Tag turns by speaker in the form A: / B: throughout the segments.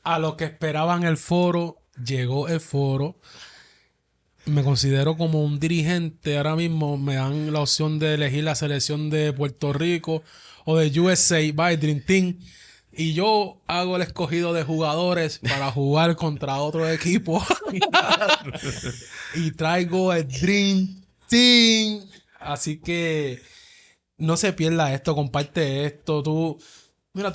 A: a lo que esperaban el foro, llegó el foro. Me considero como un dirigente. Ahora mismo me dan la opción de elegir la selección de Puerto Rico o de USA by Dream Team. Y yo hago el escogido de jugadores para jugar contra otro equipo. Y traigo el Dream Team. Así que no se pierda esto, comparte esto. Tú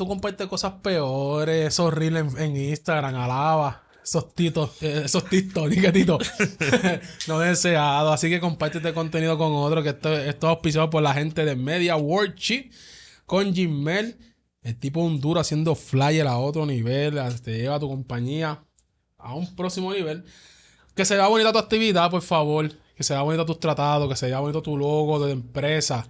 A: compartes cosas peores, esos reels en Instagram, alaba. Esos TikTok, ni que Tito, no deseado. Así que comparte este contenido con otro, que esto es auspiciado por la gente de Media Workshop con Gmail. El tipo un duro haciendo flyer a otro nivel, te lleva a tu compañía a un próximo nivel. Que se vea bonita tu actividad, por favor. Que se vea bonito tus tratados, que se vea bonito tu logo de empresa.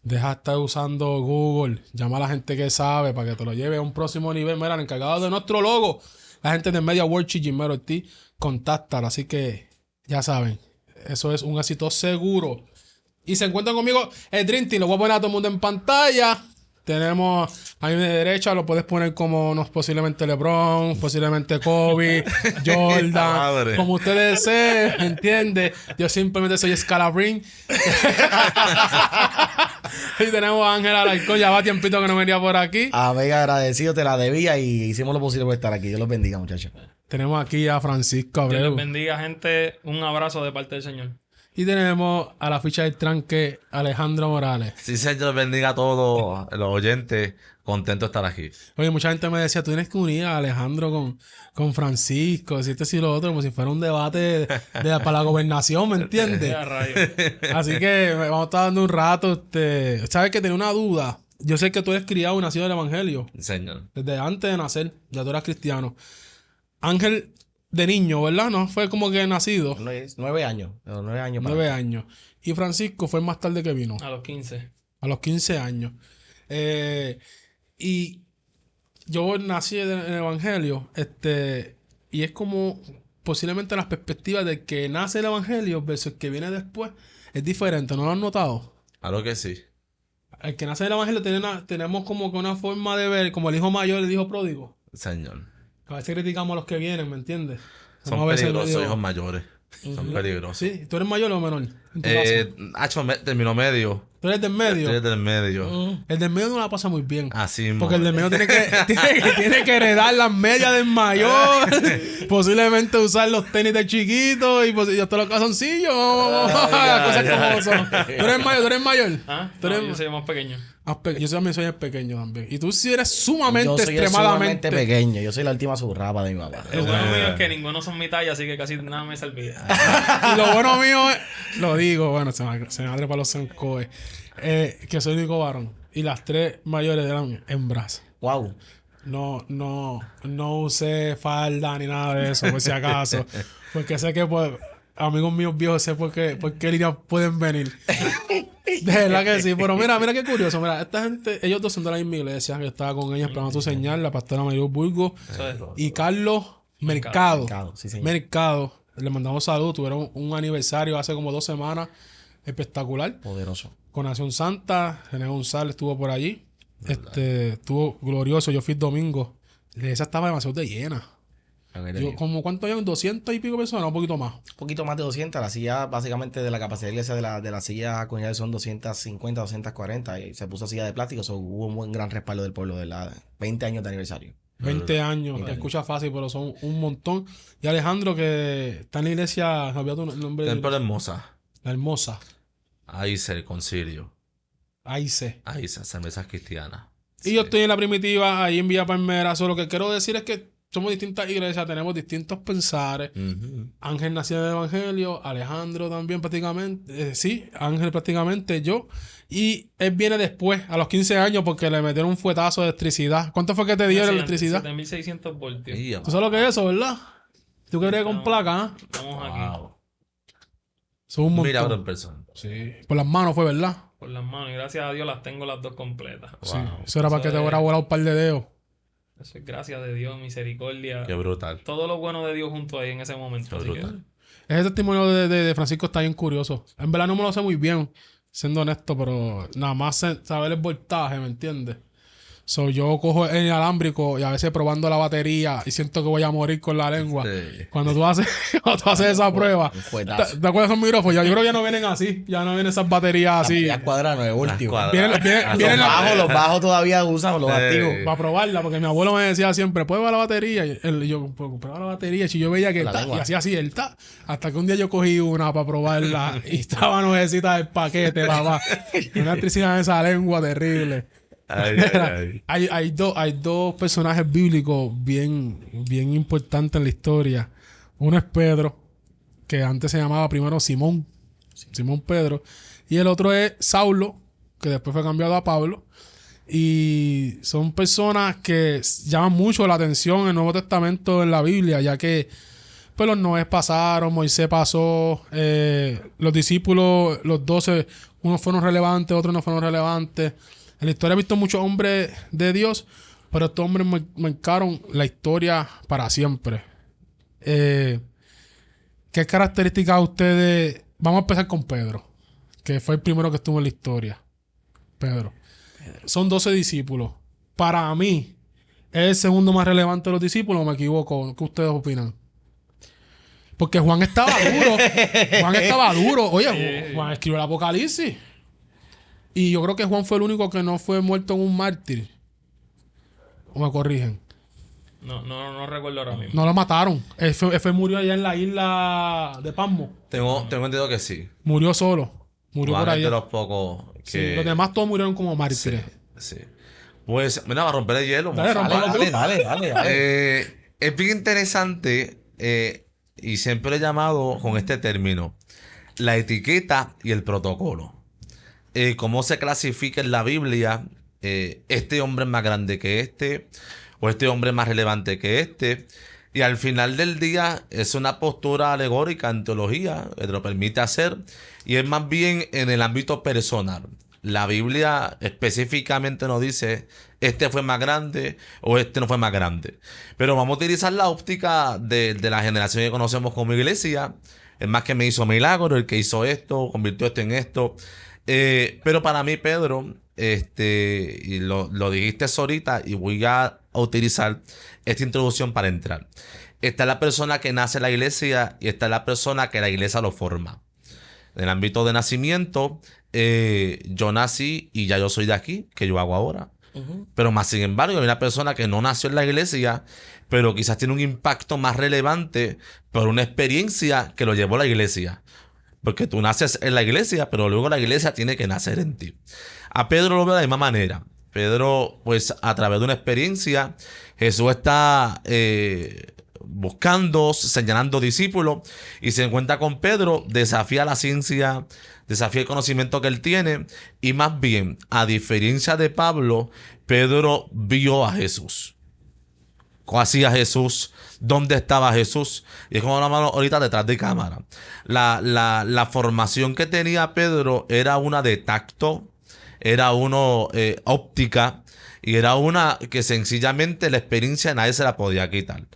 A: Deja de estar usando Google. Llama a la gente que sabe para que te lo lleve a un próximo nivel. Mira, el encargado de nuestro logo, la gente de Media Workshop, Jimmy Ortiz, contáctala. Así que ya saben, eso es un éxito seguro. Y se encuentran conmigo el Dream Team. Lo voy a poner a todo el mundo en pantalla. Tenemos a mi derecha, lo puedes poner como posiblemente LeBron, posiblemente Kobe, Jordan, como ustedes deseen, ¿entiendes? Yo simplemente soy Scalabrin. Y tenemos a Ángel Alarcón, ya va tiempito que no venía por aquí.
B: Amiga, agradecido, te la debía y hicimos lo posible por estar aquí. Dios los bendiga, muchachos.
A: Tenemos aquí a Francisco
C: Dios
A: Abreu.
C: les bendiga, gente. Un abrazo de parte del Señor.
A: Y tenemos a la ficha del tranque, Alejandro Morales.
D: Sí, Señor, bendiga a todos los oyentes. Contento de estar aquí.
A: Oye, mucha gente me decía, tú tienes que unir a Alejandro con Francisco, si y lo otro, como si fuera un debate para la gobernación, ¿me entiendes?
C: Ya, rayos.
A: Así que vamos a estar dando un rato. ¿Sabes que tenía una duda? Yo sé que tú eres criado y nacido del Evangelio.
D: Señor.
A: Desde antes de nacer, ya tú eras cristiano. Ángel de niño, ¿verdad? No fue como que nacido.
B: 9 años. 9 años.
A: 9 años. Y Francisco fue más tarde que vino.
C: A los 15.
A: A los 15 años. Y yo nací en el Evangelio. Y es como posiblemente las perspectivas de que nace el Evangelio versus el que viene después es diferente. ¿No lo han notado?
D: Claro que sí.
A: El que nace del Evangelio tenemos como que una forma de ver, como el hijo mayor, el hijo pródigo.
D: Señor.
A: A veces criticamos a los que vienen, ¿me entiendes?
D: Son
A: a veces
D: peligrosos,
A: medio-
D: hijos mayores. Son peligrosos.
A: Sí, ¿tú eres mayor o menor? En tu caso.
D: Terminó medio.
A: ¿Tú eres del medio?
D: Estoy del medio.
A: El del medio no la pasa muy bien.
D: Así mismo.
A: Porque el del medio tiene que heredar las medias del mayor. Posiblemente usar los tenis de chiquito y hasta los calzoncillos. Cosas como son. ¿Tú eres mayor?
C: ¿Ah?
A: ¿Tú eres
C: No, yo soy más pequeño.
A: Yo también soy el pequeño también. Y tú sí eres sumamente,
B: Yo soy
A: extremadamente...
B: sumamente pequeño. Yo soy la última surrapa de mi mamá.
C: Lo bueno mío es que ninguno son mi talla, así que casi nada me servía.
A: Y lo bueno mío es... Lo digo, bueno, se me abre para los zancoes. Que soy el único varón. Y las 3 mayores eran hembras.
B: Wow.
A: No usé falda ni nada de eso, por si acaso. Porque sé que, pues, amigos míos viejos, sé por qué líneas pueden venir. De verdad que sí. Pero mira qué curioso. Mira, esta gente, ellos dos son de la misma iglesia. Yo estaba con ellos esperando tu señal, la pastora María Burgos
C: Eso es.
A: y Carlos Mercado.
B: Mercado, sí, señor.
A: Mercado. Le mandamos saludos. Tuvieron un aniversario hace como 2 semanas. Espectacular.
B: Poderoso.
A: Con Nación Santa. René González estuvo por allí. Estuvo glorioso. Yo fui el domingo. La iglesia estaba demasiado de llena. Como ¿cuánto habían? 200 y pico personas, un poquito más.
B: Un poquito más de 200. La silla, básicamente, de la capacidad de iglesia de la silla comunidades son 250, 240. Y se puso silla de plástico. Hubo un buen gran respaldo del pueblo de la 20 años de aniversario.
A: 20 años. Te escucha fácil, pero son un montón. Y Alejandro, que está en la iglesia, no había tu nombre.
D: Templo de Hermosa.
A: La Hermosa.
D: Ahí se el concilio.
A: Ahí sé.
D: Ahí se cervezas cristianas.
A: Y yo estoy en la primitiva, ahí en Villa Palmera. Solo lo que quiero decir es que somos distintas iglesias, tenemos distintos pensares. Ángel nació en el Evangelio, Alejandro también prácticamente. Sí, Ángel prácticamente, yo. Y él viene después, a los 15 años, porque le metieron un fuetazo de electricidad. ¿Cuánto fue que te dio la electricidad?
C: 7600 voltios.
D: Y,
A: ¿Tú sabes lo que es eso, verdad? ¿Tú que con placa, ah?
C: Estamos aquí.
D: wow.
A: Son un
D: Milagro en
A: montón.
D: persona.
A: Sí. Por las manos fue, ¿verdad?
C: Por las manos. Y gracias a Dios las tengo las dos completas.
A: Sí.
D: Wow.
A: Eso era para que te hubiera volado un par de dedos.
C: Eso es gracias de Dios, misericordia.
D: Qué brutal.
C: Todo lo bueno de Dios junto ahí en ese momento.
D: Qué
C: Así que,
D: brutal.
A: Ese testimonio de Francisco está bien curioso. En verdad no me lo sé muy bien, siendo honesto, pero nada más saber el voltaje, ¿me entiendes? So, yo cojo el inalámbrico y a veces probando la batería y siento que voy a morir con la lengua.
D: Sí.
A: Cuando tú haces, esa prueba.
B: Un
A: ¿Te
B: fuetazo.
A: te acuerdas de esos micrófonos? Yo creo que ya no vienen así. Ya no vienen esas baterías así.
B: Ya cuadrado, no es último.
A: Vienen, vienen
B: Los bajos todavía usan los activos.
A: para probarla, porque mi abuelo me decía siempre, prueba la batería. Y yo, pues, prueba la batería. Y yo veía que
B: La lengua.
A: y hacía así, el ta. Hasta que un día yo cogí una para probarla y estaba nuevecita del paquete, papá. Una electricidad en esa lengua terrible.
D: Ay, ay, ay.
A: Hay dos personajes bíblicos bien importantes en la historia. Uno es Pedro, que antes se llamaba primero Simón Pedro. Y el otro es Saulo, que después fue cambiado a Pablo. Y son personas que llaman mucho la atención en el Nuevo Testamento en la Biblia, ya que pues los Noés pasaron, Moisés pasó, los discípulos, los 12, unos fueron relevantes, otros no fueron relevantes. En la historia he visto muchos hombres de Dios, pero estos hombres marcaron la historia para siempre. ¿Qué características ustedes? Vamos a empezar con Pedro, que fue el primero que estuvo en la historia. Pedro. Son 12 discípulos. Para mí, ¿es el segundo más relevante de los discípulos o me equivoco? ¿Qué ustedes opinan? Porque Juan estaba duro. Juan estaba duro. Oye, Juan escribió el Apocalipsis. Y yo creo que Juan fue el único que no fue muerto en un mártir. ¿O me corrigen?
C: No recuerdo ahora mismo.
A: No lo mataron. Él murió allá en la isla de Pasmo.
D: Tengo entendido que sí.
A: Murió solo. Murió por
D: Juan es
A: ahí.
D: de los pocos
A: Sí,
D: que...
A: los demás todos murieron como mártires.
D: Sí. Pues, mira, va a romper el hielo.
A: Dale,
D: mozo.
A: rompe.
B: Dale.
D: Es bien interesante y siempre lo he llamado con este término, la etiqueta y el protocolo. Cómo se clasifica en la Biblia este hombre es más grande que este o este hombre es más relevante que este. Y al final del día es una postura alegórica en teología que te lo permite hacer y es más bien en el ámbito personal. La Biblia específicamente nos dice este fue más grande o este no fue más grande. Pero vamos a utilizar la óptica de la generación que conocemos como iglesia. El más que me hizo milagro, el que hizo esto, convirtió esto en esto. Pero para mí, Pedro, y lo dijiste ahorita y voy a utilizar esta introducción para entrar. Está la persona que nace en la iglesia y está la persona que la iglesia lo forma. En el ámbito de nacimiento, yo nací y ya yo soy de aquí, que yo hago ahora. Pero más sin embargo, hay una persona que no nació en la iglesia, pero quizás tiene un impacto más relevante por una experiencia que lo llevó a la iglesia. Porque tú naces en la iglesia, pero luego la iglesia tiene que nacer en ti. A Pedro lo veo de la misma manera. Pedro, pues a través de una experiencia, Jesús está buscando, señalando discípulos y se encuentra con Pedro, desafía la ciencia, desafía el conocimiento que él tiene y más bien, a diferencia de Pablo, Pedro vio a Jesús. ¿Cómo hacía Jesús? ¿Dónde estaba Jesús? Y es como hablamos ahorita detrás de cámara. La formación que tenía Pedro era una de tacto, era una óptica y era una que sencillamente la experiencia nadie se la podía quitar.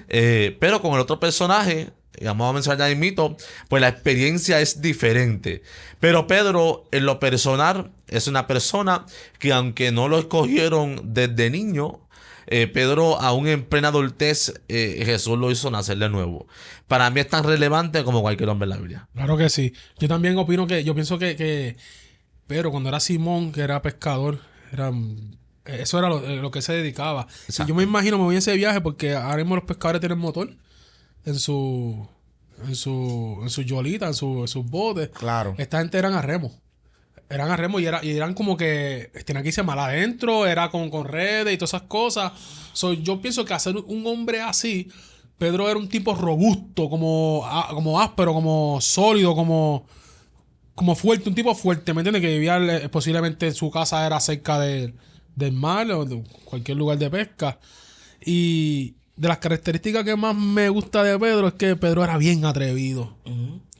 D: Pero con el otro personaje, vamos a mencionar ya mito, pues la experiencia es diferente. Pero Pedro, en lo personal, es una persona que aunque no lo escogieron desde niño, Pedro, aún en plena adultez, Jesús lo hizo nacer de nuevo. Para mí es tan relevante como cualquier hombre en la Biblia.
A: Claro que sí. Yo también opino yo pienso que Pedro, cuando era Simón, que era pescador, eso era lo que se dedicaba. Y yo me imagino, me voy a ese viaje porque ahora mismo los pescadores tienen motor en su yolita, en sus botes.
B: Claro.
A: Esta gente eran a remo. Eran a remo y eran como que tenían que irse mal adentro, era con redes y todas esas cosas. Yo pienso que hacer un hombre así, Pedro era un tipo robusto, como áspero, como sólido, como fuerte, un tipo fuerte, ¿me entiendes? Que vivía posiblemente en su casa era cerca del mar o de cualquier lugar de pesca. Y de las características que más me gusta de Pedro es que Pedro era bien atrevido.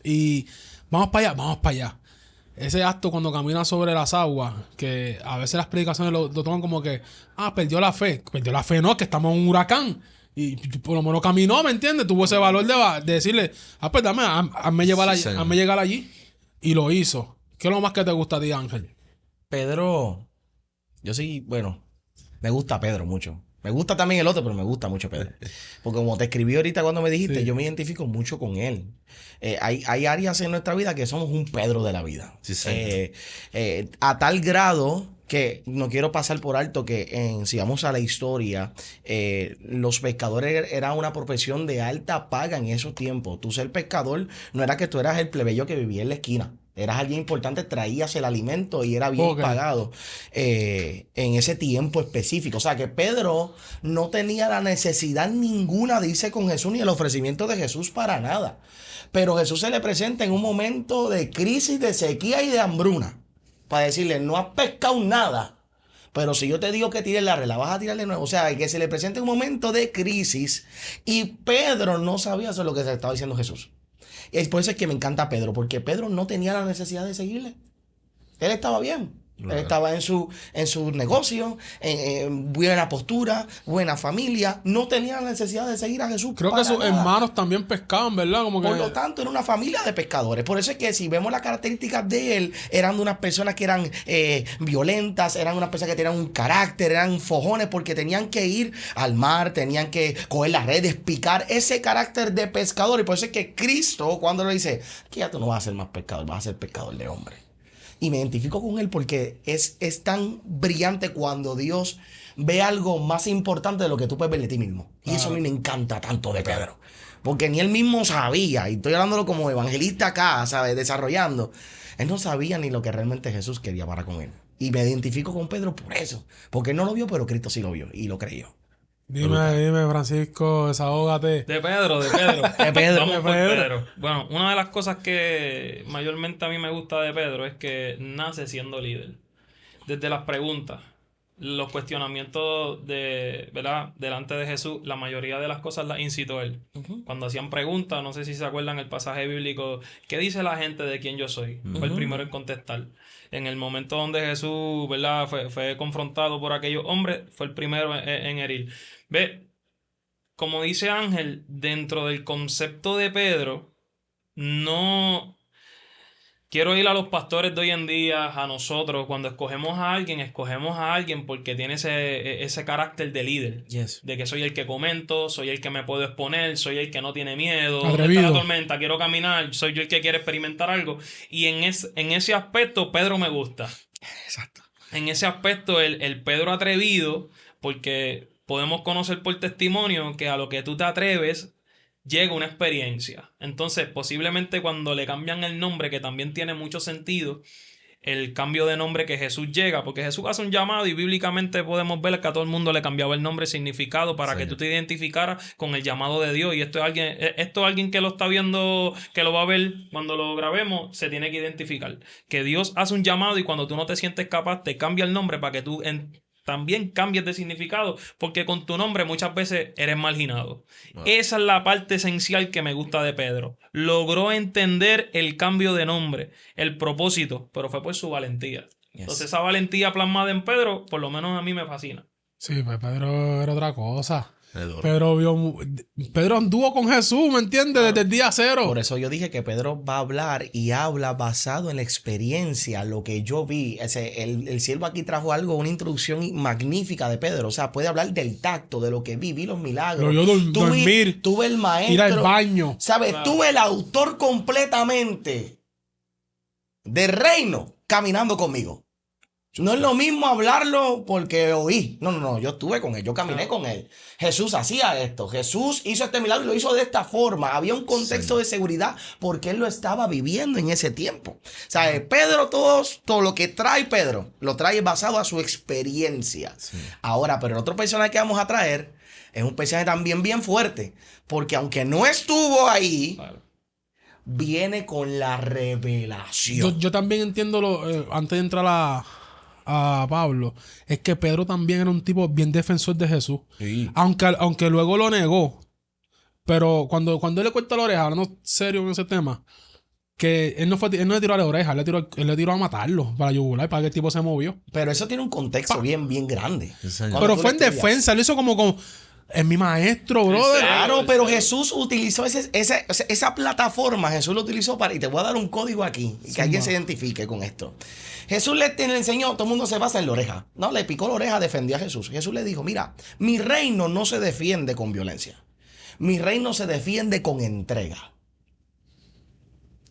A: Y vamos para allá. Ese acto cuando camina sobre las aguas, que a veces las predicaciones lo toman como que, perdió la fe. Perdió la fe, no, que estamos en un huracán. Y por lo menos caminó, ¿me entiendes? Tuvo ese valor de decirle, pues hazme llegar allí. Y lo hizo. ¿Qué es lo más que te gusta a ti, Ángel?
B: Pedro, yo sí, bueno, Me gusta Pedro mucho. Me gusta también el otro, pero me gusta mucho Pedro. Porque como te escribí ahorita cuando me dijiste,
A: Sí.
B: yo me identifico mucho con él. Hay áreas en nuestra vida que somos un Pedro de la vida.
D: Sí, señor.
B: A tal grado que no quiero pasar por alto que si vamos a la historia, los pescadores era una profesión de alta paga en esos tiempos. Tú ser pescador no era que tú eras el plebeyo que vivía en la esquina. Eras alguien importante, traías el alimento y era bien
A: Ok.
B: pagado en ese tiempo específico. O sea que Pedro no tenía la necesidad ninguna de irse con Jesús ni el ofrecimiento de Jesús para nada. Pero Jesús se le presenta en un momento de crisis, de sequía y de hambruna. Para decirle, no has pescado nada. Pero si yo te digo que tires la red, la vas a tirar de nuevo. O sea, que se le presenta un momento de crisis. Y Pedro no sabía eso lo que se estaba diciendo Jesús. Y por eso es que me encanta Pedro, porque Pedro no tenía la necesidad de seguirle. Él estaba bien. Él estaba en su negocio, en buena postura, buena familia. No tenía la necesidad de seguir a Jesús.
A: Creo que
B: para
A: sus
B: nada.
A: hermanos también pescaban, ¿verdad? Como que...
B: Por lo tanto, era una familia de pescadores. Por eso es que si vemos las características de él, eran de unas personas que eran violentas, eran unas personas que tenían un carácter, eran fojones, porque tenían que ir al mar, tenían que coger las redes, picar ese carácter de pescador. Y por eso es que Cristo, cuando le dice, que ya tú no vas a ser más pescador, vas a ser pescador de hombres. Y me identifico con él porque es tan brillante cuando Dios ve algo más importante de lo que tú puedes ver de ti mismo. Y eso a mí me encanta tanto de Pedro. Porque ni él mismo sabía, y estoy hablándolo como evangelista acá, ¿sabes? Desarrollando. Él no sabía ni lo que realmente Jesús quería para con él. Y me identifico con Pedro por eso. Porque él no lo vio, pero Cristo sí lo vio y lo creyó.
A: Dime, Francisco, desahógate.
C: De Pedro, de Pedro.
B: De Pedro.
C: Vamos
A: De
C: por
A: Pedro.
C: Pedro. Bueno, una de las cosas que mayormente a mí me gusta de Pedro es que nace siendo líder. Desde las preguntas, los cuestionamientos ¿verdad? Delante de Jesús, la mayoría de las cosas las incitó él. Cuando hacían preguntas, no sé si se acuerdan el pasaje bíblico, ¿qué dice la gente de quién yo soy? Fue el primero en contestar. En el momento donde Jesús, ¿verdad? Fue confrontado por aquellos hombres, fue el primero en herir. Ve, como dice Ángel, dentro del concepto de Pedro, no quiero ir a los pastores de hoy en día, a nosotros, cuando escogemos a alguien porque tiene ese carácter de líder.
B: Yes.
C: De que soy el que comento, soy el que me puedo exponer, soy el que no tiene miedo. ¿Dónde
A: Atrevido.
C: está la tormenta? Quiero caminar, soy yo el que quiere experimentar algo. Y en ese aspecto, Pedro me gusta.
B: Exacto.
C: En ese aspecto, el Pedro atrevido, porque podemos conocer por testimonio que a lo que tú te atreves llega una experiencia. Entonces, posiblemente cuando le cambian el nombre, que también tiene mucho sentido, el cambio de nombre que Jesús llega, porque Jesús hace un llamado y bíblicamente podemos ver que a todo el mundo le cambiaba el nombre, significado, para que tú te identificaras con el llamado de Dios. Y esto es alguien que lo está viendo, que lo va a ver cuando lo grabemos, se tiene que identificar. Que Dios hace un llamado y cuando tú no te sientes capaz, te cambia el nombre para que tú también cambies de significado, porque con tu nombre muchas veces eres marginado. Esa es la parte esencial que me gusta de Pedro. Logró entender el cambio de nombre, el propósito, pero fue por su valentía. Entonces esa valentía plasmada en Pedro, por lo menos a mí me fascina.
A: Sí, pues Pedro era otra cosa.
D: Es duro.
A: Pedro anduvo con Jesús, ¿me entiendes? Desde el día cero.
B: Por eso yo dije que Pedro va a hablar y habla basado en la experiencia, lo que yo vi. El siervo aquí trajo algo, una introducción magnífica de Pedro. O sea, puede hablar del tacto, de lo que vi los milagros.
A: Lo vio dormir,
B: Tuve el maestro.
A: ir al baño.
B: ¿Sabes?
C: Claro.
B: Tuve el autor completamente del reino caminando conmigo. No es lo mismo hablarlo porque oí. No. Yo estuve con él, yo caminé con él. Jesús hacía esto. Jesús hizo este milagro y lo hizo de esta forma. Había un contexto de seguridad porque él lo estaba viviendo en ese tiempo. O sea, Pedro, todo lo que trae Pedro, lo trae basado a su experiencia.
D: Sí.
B: Ahora, pero el otro personaje que vamos a traer es un personaje también bien fuerte. Porque aunque no estuvo ahí,
C: Claro.
B: viene con la revelación.
A: Yo también entiendo, antes de entrar a Pablo, es que Pedro también era un tipo bien defensor de Jesús.
B: Sí.
A: Aunque luego lo negó. Pero cuando él le cortó la oreja, hablando serio en ese tema, que él no le tiró a la oreja, él le tiró a matarlo para yugular, para que el tipo se movió.
B: Pero eso tiene un contexto bien grande.
D: Sí, señor.
B: Cuando
A: Pero
B: tú
A: fue en
B: le estudias.
A: defensa, él hizo como Es mi maestro, brother.
B: Claro, pero Jesús utilizó esa plataforma, Jesús lo utilizó para, y te voy a dar un código aquí, que alguien se identifique con esto. Jesús le enseñó, todo el mundo se basa en la oreja. No, le picó la oreja, defendió a Jesús. Jesús le dijo, mira, mi reino no se defiende con violencia. Mi reino se defiende con entrega.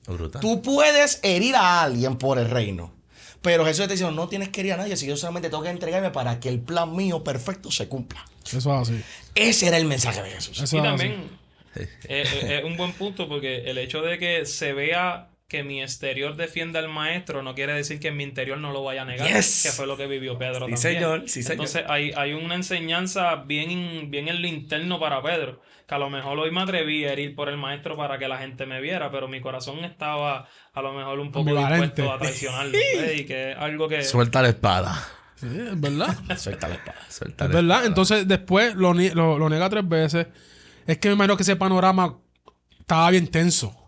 D: Brutal.
B: Tú puedes herir a alguien por el reino. Pero Jesús te dice, no tienes que herir a nadie, si yo solamente tengo que entregarme para que el plan mío perfecto se cumpla.
A: Eso es así.
B: Ese era el mensaje de Jesús.
A: Eso
C: Y
A: es así.
C: también es un buen punto porque el hecho de que se vea que mi exterior defienda al maestro no quiere decir que en mi interior no lo vaya a negar,
B: Yes.
C: que fue lo que vivió Pedro también.
B: Señor, sí, señor.
C: Entonces hay una enseñanza bien en lo interno para Pedro, que a lo mejor hoy me atreví a herir por el maestro para que la gente me viera, pero mi corazón estaba a lo mejor un poco
A: Ambivalente.
C: dispuesto a traicionarlo. Y que es algo que...
D: Suelta la espada.
A: Sí, es verdad.
B: Suelta la espada.
D: Suelta
A: Es
D: la
A: verdad.
D: espada.
A: Entonces, después lo nega 3 veces. Es que me imagino que ese panorama estaba bien tenso.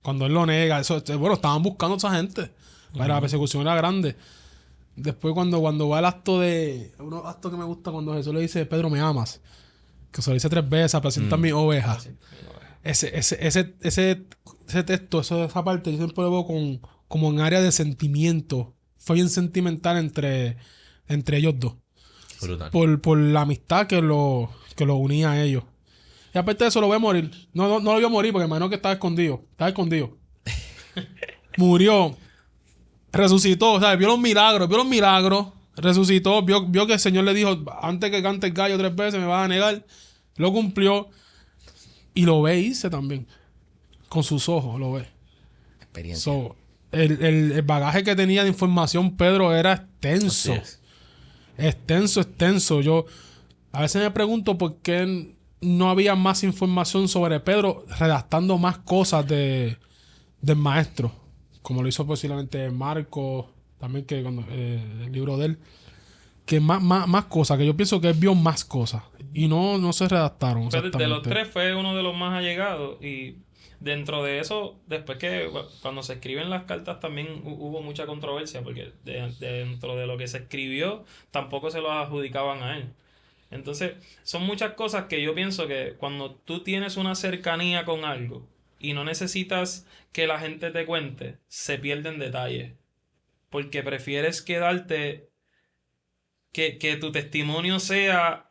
A: Cuando él lo nega. Bueno, estaban buscando a esa gente. La persecución era grande. Después, cuando va el acto de... Un acto que me gusta cuando Jesús le dice, Pedro, ¿me amas? Que se lo dice 3 veces, presenta mis ovejas. Ese texto, esa parte, yo siempre lo veo como en área de sentimiento. Fue bien sentimental entre ellos dos.
D: Brutal.
A: Por la amistad que lo unía a ellos. Y aparte de eso, lo voy a morir. No lo vio morir porque imagino que estaba escondido. Murió. Resucitó. O sea, vio los milagros. Resucitó. Vio que el Señor le dijo, antes que cante el gallo 3 veces, me vas a negar. Lo cumplió. Y lo ve irse también. Con sus ojos, lo ve.
B: Experiencia.
A: So, el bagaje que tenía de información Pedro era extenso.
D: Así es.
A: Extenso. Yo a veces me pregunto por qué no había más información sobre Pedro redactando más cosas del maestro. Como lo hizo posiblemente Marcos, también que cuando el libro de él. Que más cosas, que yo pienso que él vio más cosas. Y no se redactaron.
C: Pero de los
A: exactamente.
C: 3 fue uno de los más allegados y dentro de eso, después que cuando se escriben las cartas también hubo mucha controversia porque dentro de lo que se escribió tampoco se lo adjudicaban a él. Entonces, son muchas cosas que yo pienso que cuando tú tienes una cercanía con algo y no necesitas que la gente te cuente, se pierden detalles. Porque prefieres quedarte que tu testimonio sea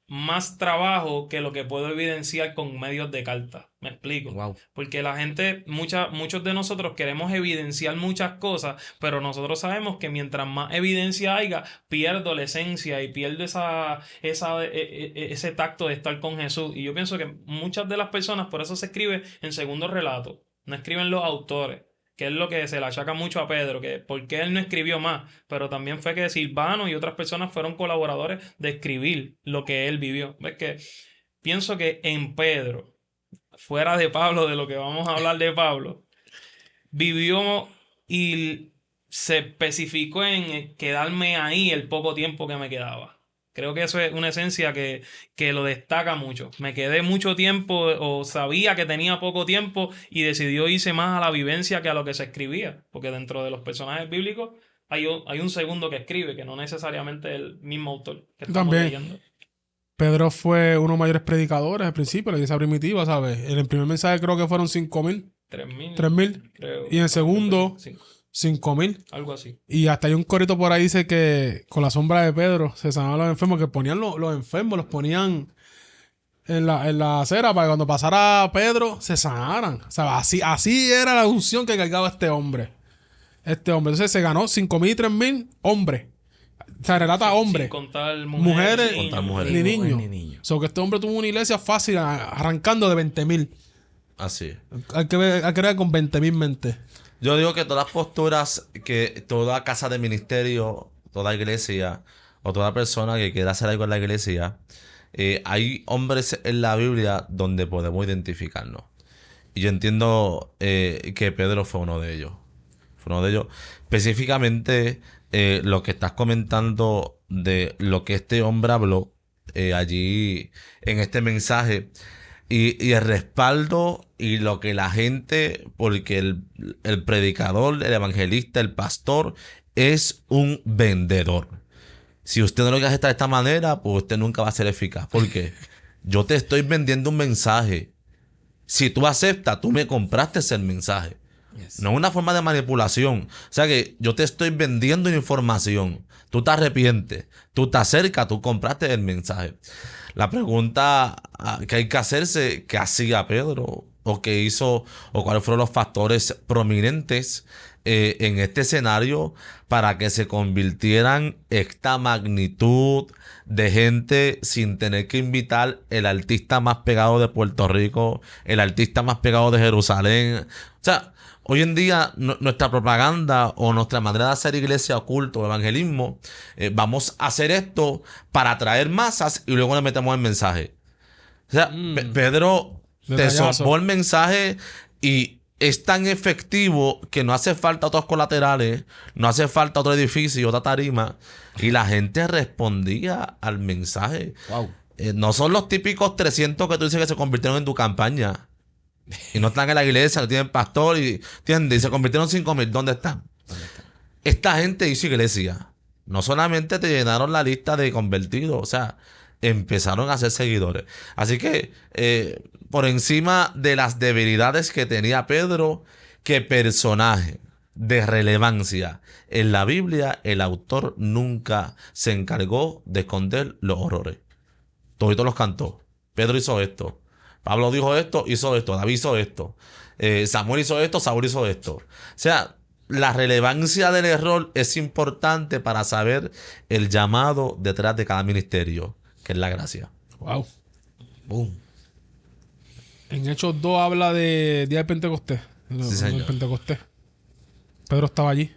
C: más trabajo que lo que puedo evidenciar con medios de carta. ¿Me explico?
B: Wow.
C: Porque la gente, muchos de nosotros queremos evidenciar muchas cosas, pero nosotros sabemos que mientras más evidencia haya, pierdo la esencia y pierdo ese tacto de estar con Jesús. Y yo pienso que muchas de las personas, por eso se escribe en segundo relato, no escriben los autores, que es lo que se le achaca mucho a Pedro, que porque él no escribió más, pero también fue que Silvano y otras personas fueron colaboradores de escribir lo que él vivió. ¿Ves? Que pienso que en Pedro, fuera de Pablo, de lo que vamos a hablar de Pablo, vivió y se especificó en quedarme ahí el poco tiempo que me quedaba. Creo que eso es una esencia que lo destaca mucho. Me quedé mucho tiempo o sabía que tenía poco tiempo y decidió irse más a la vivencia que a lo que se escribía. Porque dentro de los personajes bíblicos hay un segundo que escribe, que no necesariamente es el mismo autor que estamos
A: También.
C: leyendo.
A: Pedro fue uno de los mayores predicadores al principio, la iglesia primitiva, ¿sabes? En el primer mensaje creo que fueron 5,000.
C: 3,000.
A: 3,000.
C: Creo.
A: Y en el segundo,
C: Sí,
A: 5,000.
C: algo así.
A: Y hasta hay un corito por ahí dice que con la sombra de Pedro se sanaban los enfermos, que ponían los enfermos, los ponían en la acera para que cuando pasara Pedro se sanaran. O sea, así era la unción que cargaba este hombre. Entonces se ganó 5,000 y 3,000 hombres. O sea, relata hombres.
C: Sin contar
A: Mujeres,
C: y
D: contar
C: niños.
D: mujeres.
A: ni
B: Ni
A: niños.
B: niños.
A: O sea, que este hombre tuvo una iglesia fácil arrancando de 20,000.
D: Así es.
A: Hay que ver con 20,000 mentes.
D: Yo digo que todas las posturas que toda casa de ministerio, toda iglesia o toda persona que quiera hacer algo en la iglesia, hay hombres en la Biblia donde podemos identificarnos. Y yo entiendo que Pedro fue uno de ellos. Fue uno de ellos. Específicamente, lo que estás comentando de lo que este hombre habló allí en este mensaje. Y el respaldo y lo que la gente, porque el predicador, el evangelista, el pastor, es un vendedor. Si usted no lo gesta de esta manera, pues usted nunca va a ser eficaz. ¿Por qué? Yo te estoy vendiendo un mensaje. Si tú aceptas, tú me compraste el mensaje. No es una forma de manipulación. O sea que yo te estoy vendiendo información. Tú te arrepientes. Tú te acercas, tú compraste el mensaje. La pregunta que hay que hacerse, ¿qué hacía Pedro? ¿O qué hizo? ¿O cuáles fueron los factores prominentes en este escenario para que se convirtieran esta magnitud de gente sin tener que invitar el artista más pegado de Puerto Rico, el artista más pegado de Jerusalén? O sea, hoy en día nuestra propaganda o nuestra manera de hacer iglesia, culto o evangelismo, vamos a hacer esto para atraer masas y luego le metemos el mensaje. O sea, Pedro te
A: Detallazo.
D: soltó el mensaje y es tan efectivo que no hace falta otros colaterales, no hace falta otro edificio, otra tarima. Y la gente respondía al mensaje.
B: Wow.
D: No son los típicos 300 que tú dices que se convirtieron en tu campaña. Y no están en la iglesia, no tienen pastor, ¿entiendes? Y se convirtieron en 5,000. ¿Dónde están? Esta gente hizo iglesia. No solamente te llenaron la lista de convertidos, o sea, empezaron a ser seguidores. Así que, por encima de las debilidades que tenía Pedro, ¿qué personaje de relevancia en la Biblia? El autor nunca se encargó de esconder los horrores. Todito los cantó. Pedro hizo esto. Pablo dijo esto, hizo esto. David hizo esto. Samuel hizo esto, Saúl hizo esto. O sea, la relevancia del error es importante para saber el llamado detrás de cada ministerio, que es la gracia.
A: Wow.
B: Boom.
A: En Hechos 2 habla de Día de Pentecostés.
D: Sí, señor.
A: De Pentecostés. Pedro estaba allí.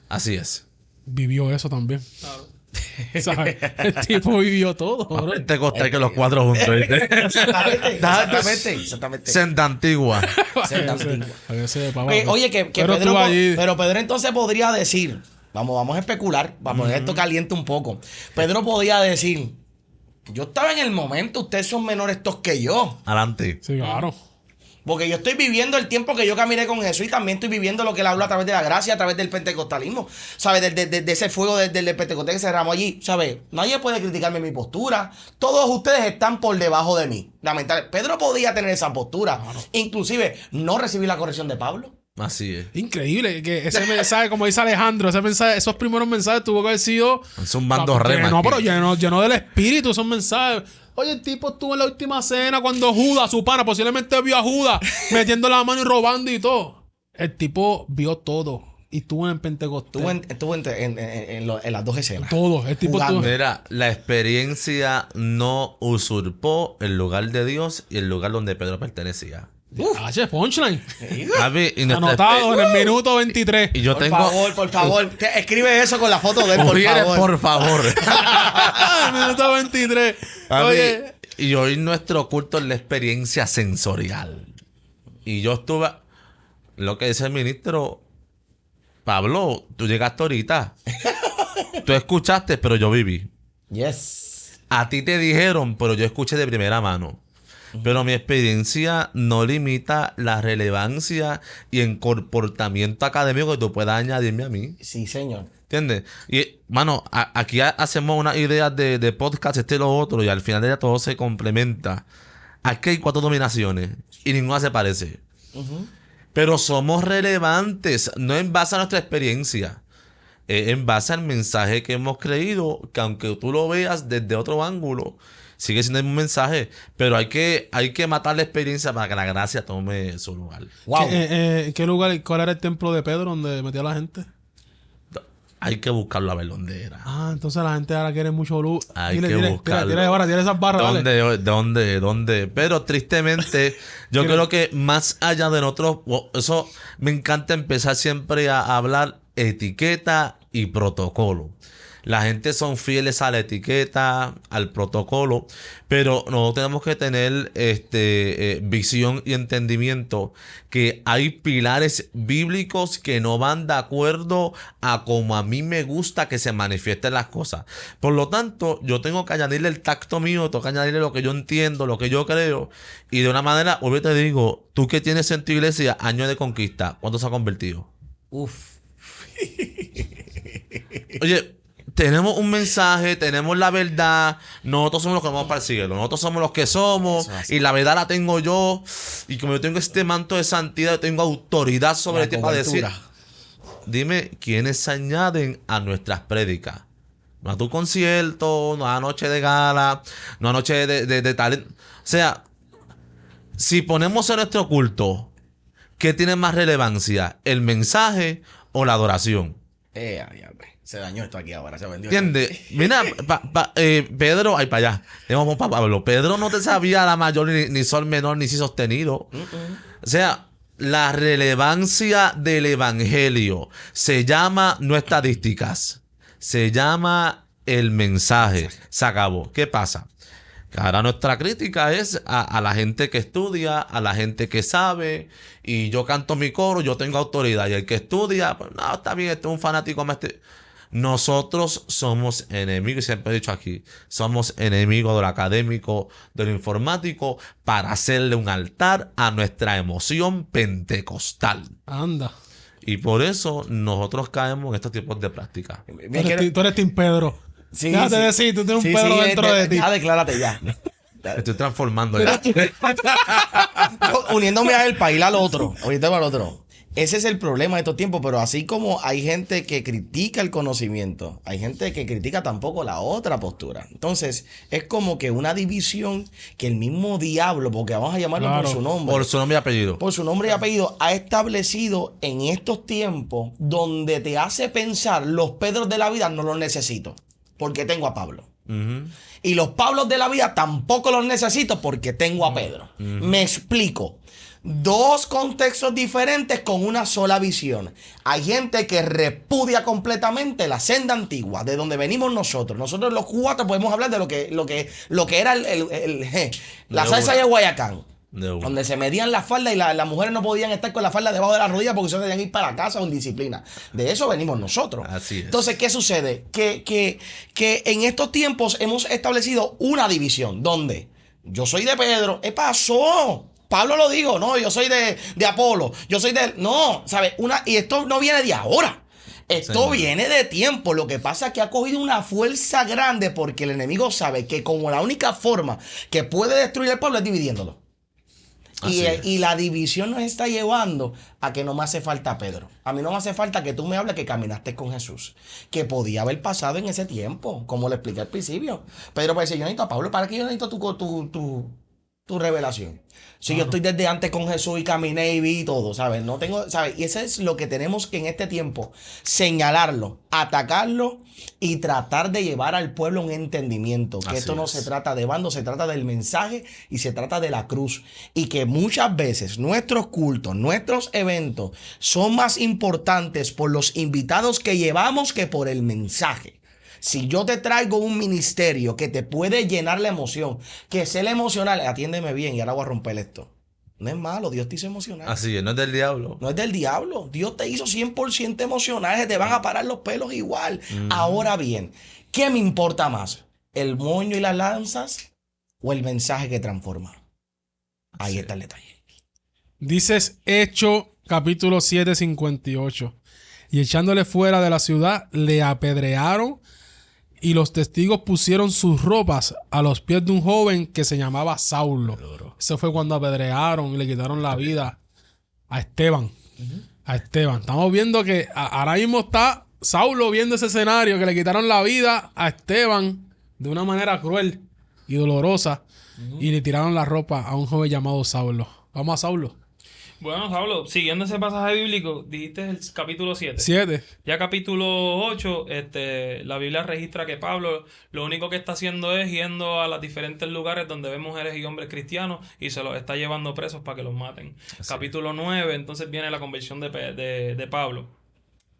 D: Así es.
A: Vivió eso también. ¿Sabes? El tipo vivió todo, bro.
D: Pentecostés que los cuatro juntos. ¿viste?
B: Exactamente.
D: Senda antigua.
A: A veces, papá,
B: Oye, que
A: Pedro
B: Pedro,
A: estuvo allí.
B: pero Pedro entonces podría decir, vamos a especular, vamos a poner esto caliente un poco. Pedro podía decir, yo estaba en el momento, ustedes son menores estos que yo.
D: Adelante.
A: Sí, claro.
B: Porque yo estoy viviendo el tiempo que yo caminé con Jesús y también estoy viviendo lo que él habla a través de la gracia, a través del pentecostalismo. ¿Sabes? De ese fuego del Pentecostés que se derramó allí. ¿Sabes? Nadie puede criticarme mi postura. Todos ustedes están por debajo de mí. Lamentable. Pedro podía tener esa postura. Inclusive, no recibir la corrección de Pablo.
D: Así es.
A: Increíble que ese mensaje, como dice Alejandro, ese mensaje, esos primeros mensajes tuvo que haber sido
D: Es un bando rema.
A: no,
D: aquí.
A: pero lleno del espíritu esos mensajes. Oye, el tipo estuvo en la última cena cuando Judas, su pana, posiblemente vio a Judas metiendo la mano y robando y todo. El tipo vio todo y estuvo en el Pentecostés.
B: Estuvo en las dos escenas.
A: Todo. El tipo
B: Jugando.
A: estuvo.
D: Mira, la experiencia no usurpó el lugar de Dios y el lugar donde Pedro pertenecía.
A: Punchline.
D: Javi, y nuestra
A: Anotado en el minuto 23.
D: Y yo
B: Por
D: tengo.
B: favor, por favor. Escribe eso con la foto de él, por
D: Ujieres,
B: favor.
D: por favor.
A: Minuto 23.
D: Javi,
A: Oye,
D: y hoy nuestro culto es la experiencia sensorial. Y yo estuve. Lo que dice el ministro. Pablo, tú llegaste ahorita. Tú escuchaste, pero yo viví.
B: Yes.
D: A ti te dijeron, pero yo escuché de primera mano. Pero mi experiencia no limita la relevancia y el comportamiento académico que tú puedas añadirme a mí.
B: Sí, señor.
D: ¿Entiendes? Y, mano, aquí hacemos unas ideas de podcast, este y lo otro, y al final de día todo se complementa. Aquí hay 4 dominaciones y ninguna se parece. Pero somos relevantes, no en base a nuestra experiencia, en base al mensaje que hemos creído, que aunque tú lo veas desde otro ángulo, sigue siendo el mismo mensaje, pero hay que matar la experiencia para que la gracia tome su lugar.
B: Wow.
A: ¿en qué lugar, cuál era el templo de Pedro donde metía a la gente?
D: Hay que buscarlo a ver dónde era.
A: Ah, entonces la gente ahora quiere mucho luz.
D: Hay que buscarlo.
A: Tira esas barras, dale.
D: ¿Dónde? Pero tristemente, yo creo que más allá de nosotros, eso me encanta empezar siempre a hablar etiqueta y protocolo. La gente son fieles a la etiqueta, al protocolo, pero nosotros tenemos que tener visión y entendimiento que hay pilares bíblicos que no van de acuerdo a como a mí me gusta que se manifiesten las cosas. Por lo tanto, yo tengo que añadirle el tacto mío, tengo que añadirle lo que yo entiendo, lo que yo creo, y de una manera, hoy te digo, tú que tienes en tu iglesia años de conquista, ¿cuánto se ha convertido?
B: Uf.
D: Oye, tenemos un mensaje, tenemos la verdad, nosotros somos los que vamos para el cielo, nosotros somos los que somos, y la verdad la tengo yo, y como yo tengo este manto de santidad, yo tengo autoridad sobre ti para decir, dime, ¿quiénes se añaden a nuestras prédicas? No a tu concierto, no a noche de gala, no a noche de talento. O sea, si ponemos en nuestro culto, ¿qué tiene más relevancia? ¿El mensaje o la adoración?
B: Se dañó esto aquí ahora, se vendió.
D: ¿Entiendes? Mira, Pedro, ay, para allá. Vamos para Pablo. Pedro no te sabía la mayor, ni sol menor, ni si sostenido. O sea, la relevancia del evangelio se llama no estadísticas, se llama el mensaje. Se acabó. ¿Qué pasa? Que ahora nuestra crítica es a la gente que estudia, a la gente que sabe, y yo canto mi coro, yo tengo autoridad, y el que estudia, pues no, está bien, este es un fanático más. Nosotros somos enemigos, y siempre he dicho aquí, somos enemigos de lo académico, de lo informático, para hacerle un altar a nuestra emoción pentecostal.
A: Anda.
D: Y por eso nosotros caemos en estos tipos de prácticas.
A: Tú eres Team Pedro.
B: Sí,
A: Déjate
B: sí.
A: decir, tú tienes un Pedro dentro de ti.
B: Ya, declárate ya.
D: Me estoy transformando ya.
B: Uniéndome a él para ir al otro. Ahorita al otro. Ese es el problema de estos tiempos, pero así como hay gente que critica el conocimiento, hay gente que critica tampoco la otra postura. Entonces, es como que una división que el mismo diablo, porque vamos a llamarlo
A: Claro,
B: por su nombre.
D: Por su nombre y apellido.
B: Por su nombre y apellido, ha establecido en estos tiempos donde te hace pensar los Pedros de la vida no los necesito, porque tengo a Pablo.
D: Ujú.
B: Y los Pablos de la vida tampoco los necesito porque tengo a Pedro. Me explico. Dos contextos diferentes con una sola visión. Hay gente que repudia completamente la senda antigua, de donde venimos nosotros. Nosotros los cuatro podemos hablar de lo que era la salsa de Guayacán. Donde se medían las faldas y las mujeres no podían estar con la falda debajo de la rodilla porque se tenían que ir para la casa con disciplina. De eso venimos nosotros.
D: Así es.
B: Entonces, ¿qué sucede? Que en estos tiempos hemos establecido una división donde yo soy de Pedro. ¿Qué pasó? Pablo lo dijo, no, yo soy de Apolo, yo soy de... No, ¿sabes? Y esto no viene de ahora. Esto viene de tiempo. Lo que pasa es que ha cogido una fuerza grande porque el enemigo sabe que como la única forma que puede destruir el pueblo es dividiéndolo. Y la división nos está llevando a que no me hace falta Pedro. A mí no me hace falta que tú me hables que caminaste con Jesús. Que podía haber pasado en ese tiempo, como le expliqué al principio. Pedro puede decir, yo necesito a Pablo, ¿para qué yo necesito tu revelación? Si yo estoy desde antes con Jesús y caminé y vi todo, ¿sabes? No tengo, ¿sabes? Y eso es lo que tenemos que en este tiempo señalarlo, atacarlo y tratar de llevar al pueblo un entendimiento. Que esto no se trata de bando, se trata del mensaje y se trata de la cruz. Y que muchas veces nuestros cultos, nuestros eventos son más importantes por los invitados que llevamos que por el mensaje. Si yo te traigo un ministerio que te puede llenar la emoción, que es el emocional, atiéndeme bien y ahora voy a romper esto. No es malo, Dios te hizo emocional.
D: Así es, no es del diablo.
B: No es del diablo. Dios te hizo 100% emocional, se te van a parar los pelos igual. Ahora bien, ¿qué me importa más? ¿El moño y las lanzas o el mensaje que transforma? Ahí está el detalle.
A: Dices Hecho capítulo 7, 58. Y echándole fuera de la ciudad, le apedrearon. Y los testigos pusieron sus ropas a los pies de un joven que se llamaba Saulo. Eso fue cuando apedrearon y le quitaron la vida a Esteban. A Esteban. Estamos viendo que ahora mismo está Saulo viendo ese escenario, que le quitaron la vida a Esteban de una manera cruel y dolorosa. Y le tiraron la ropa a un joven llamado Saulo. Vamos a Saulo.
C: Bueno, Saulo, siguiendo ese pasaje bíblico, dijiste el capítulo 7.
A: 7.
C: Ya capítulo 8, la Biblia registra que Pablo lo único que está haciendo es yendo a los diferentes lugares donde ven mujeres y hombres cristianos y se los está llevando presos para que los maten. Capítulo 9, entonces viene la conversión de Pablo,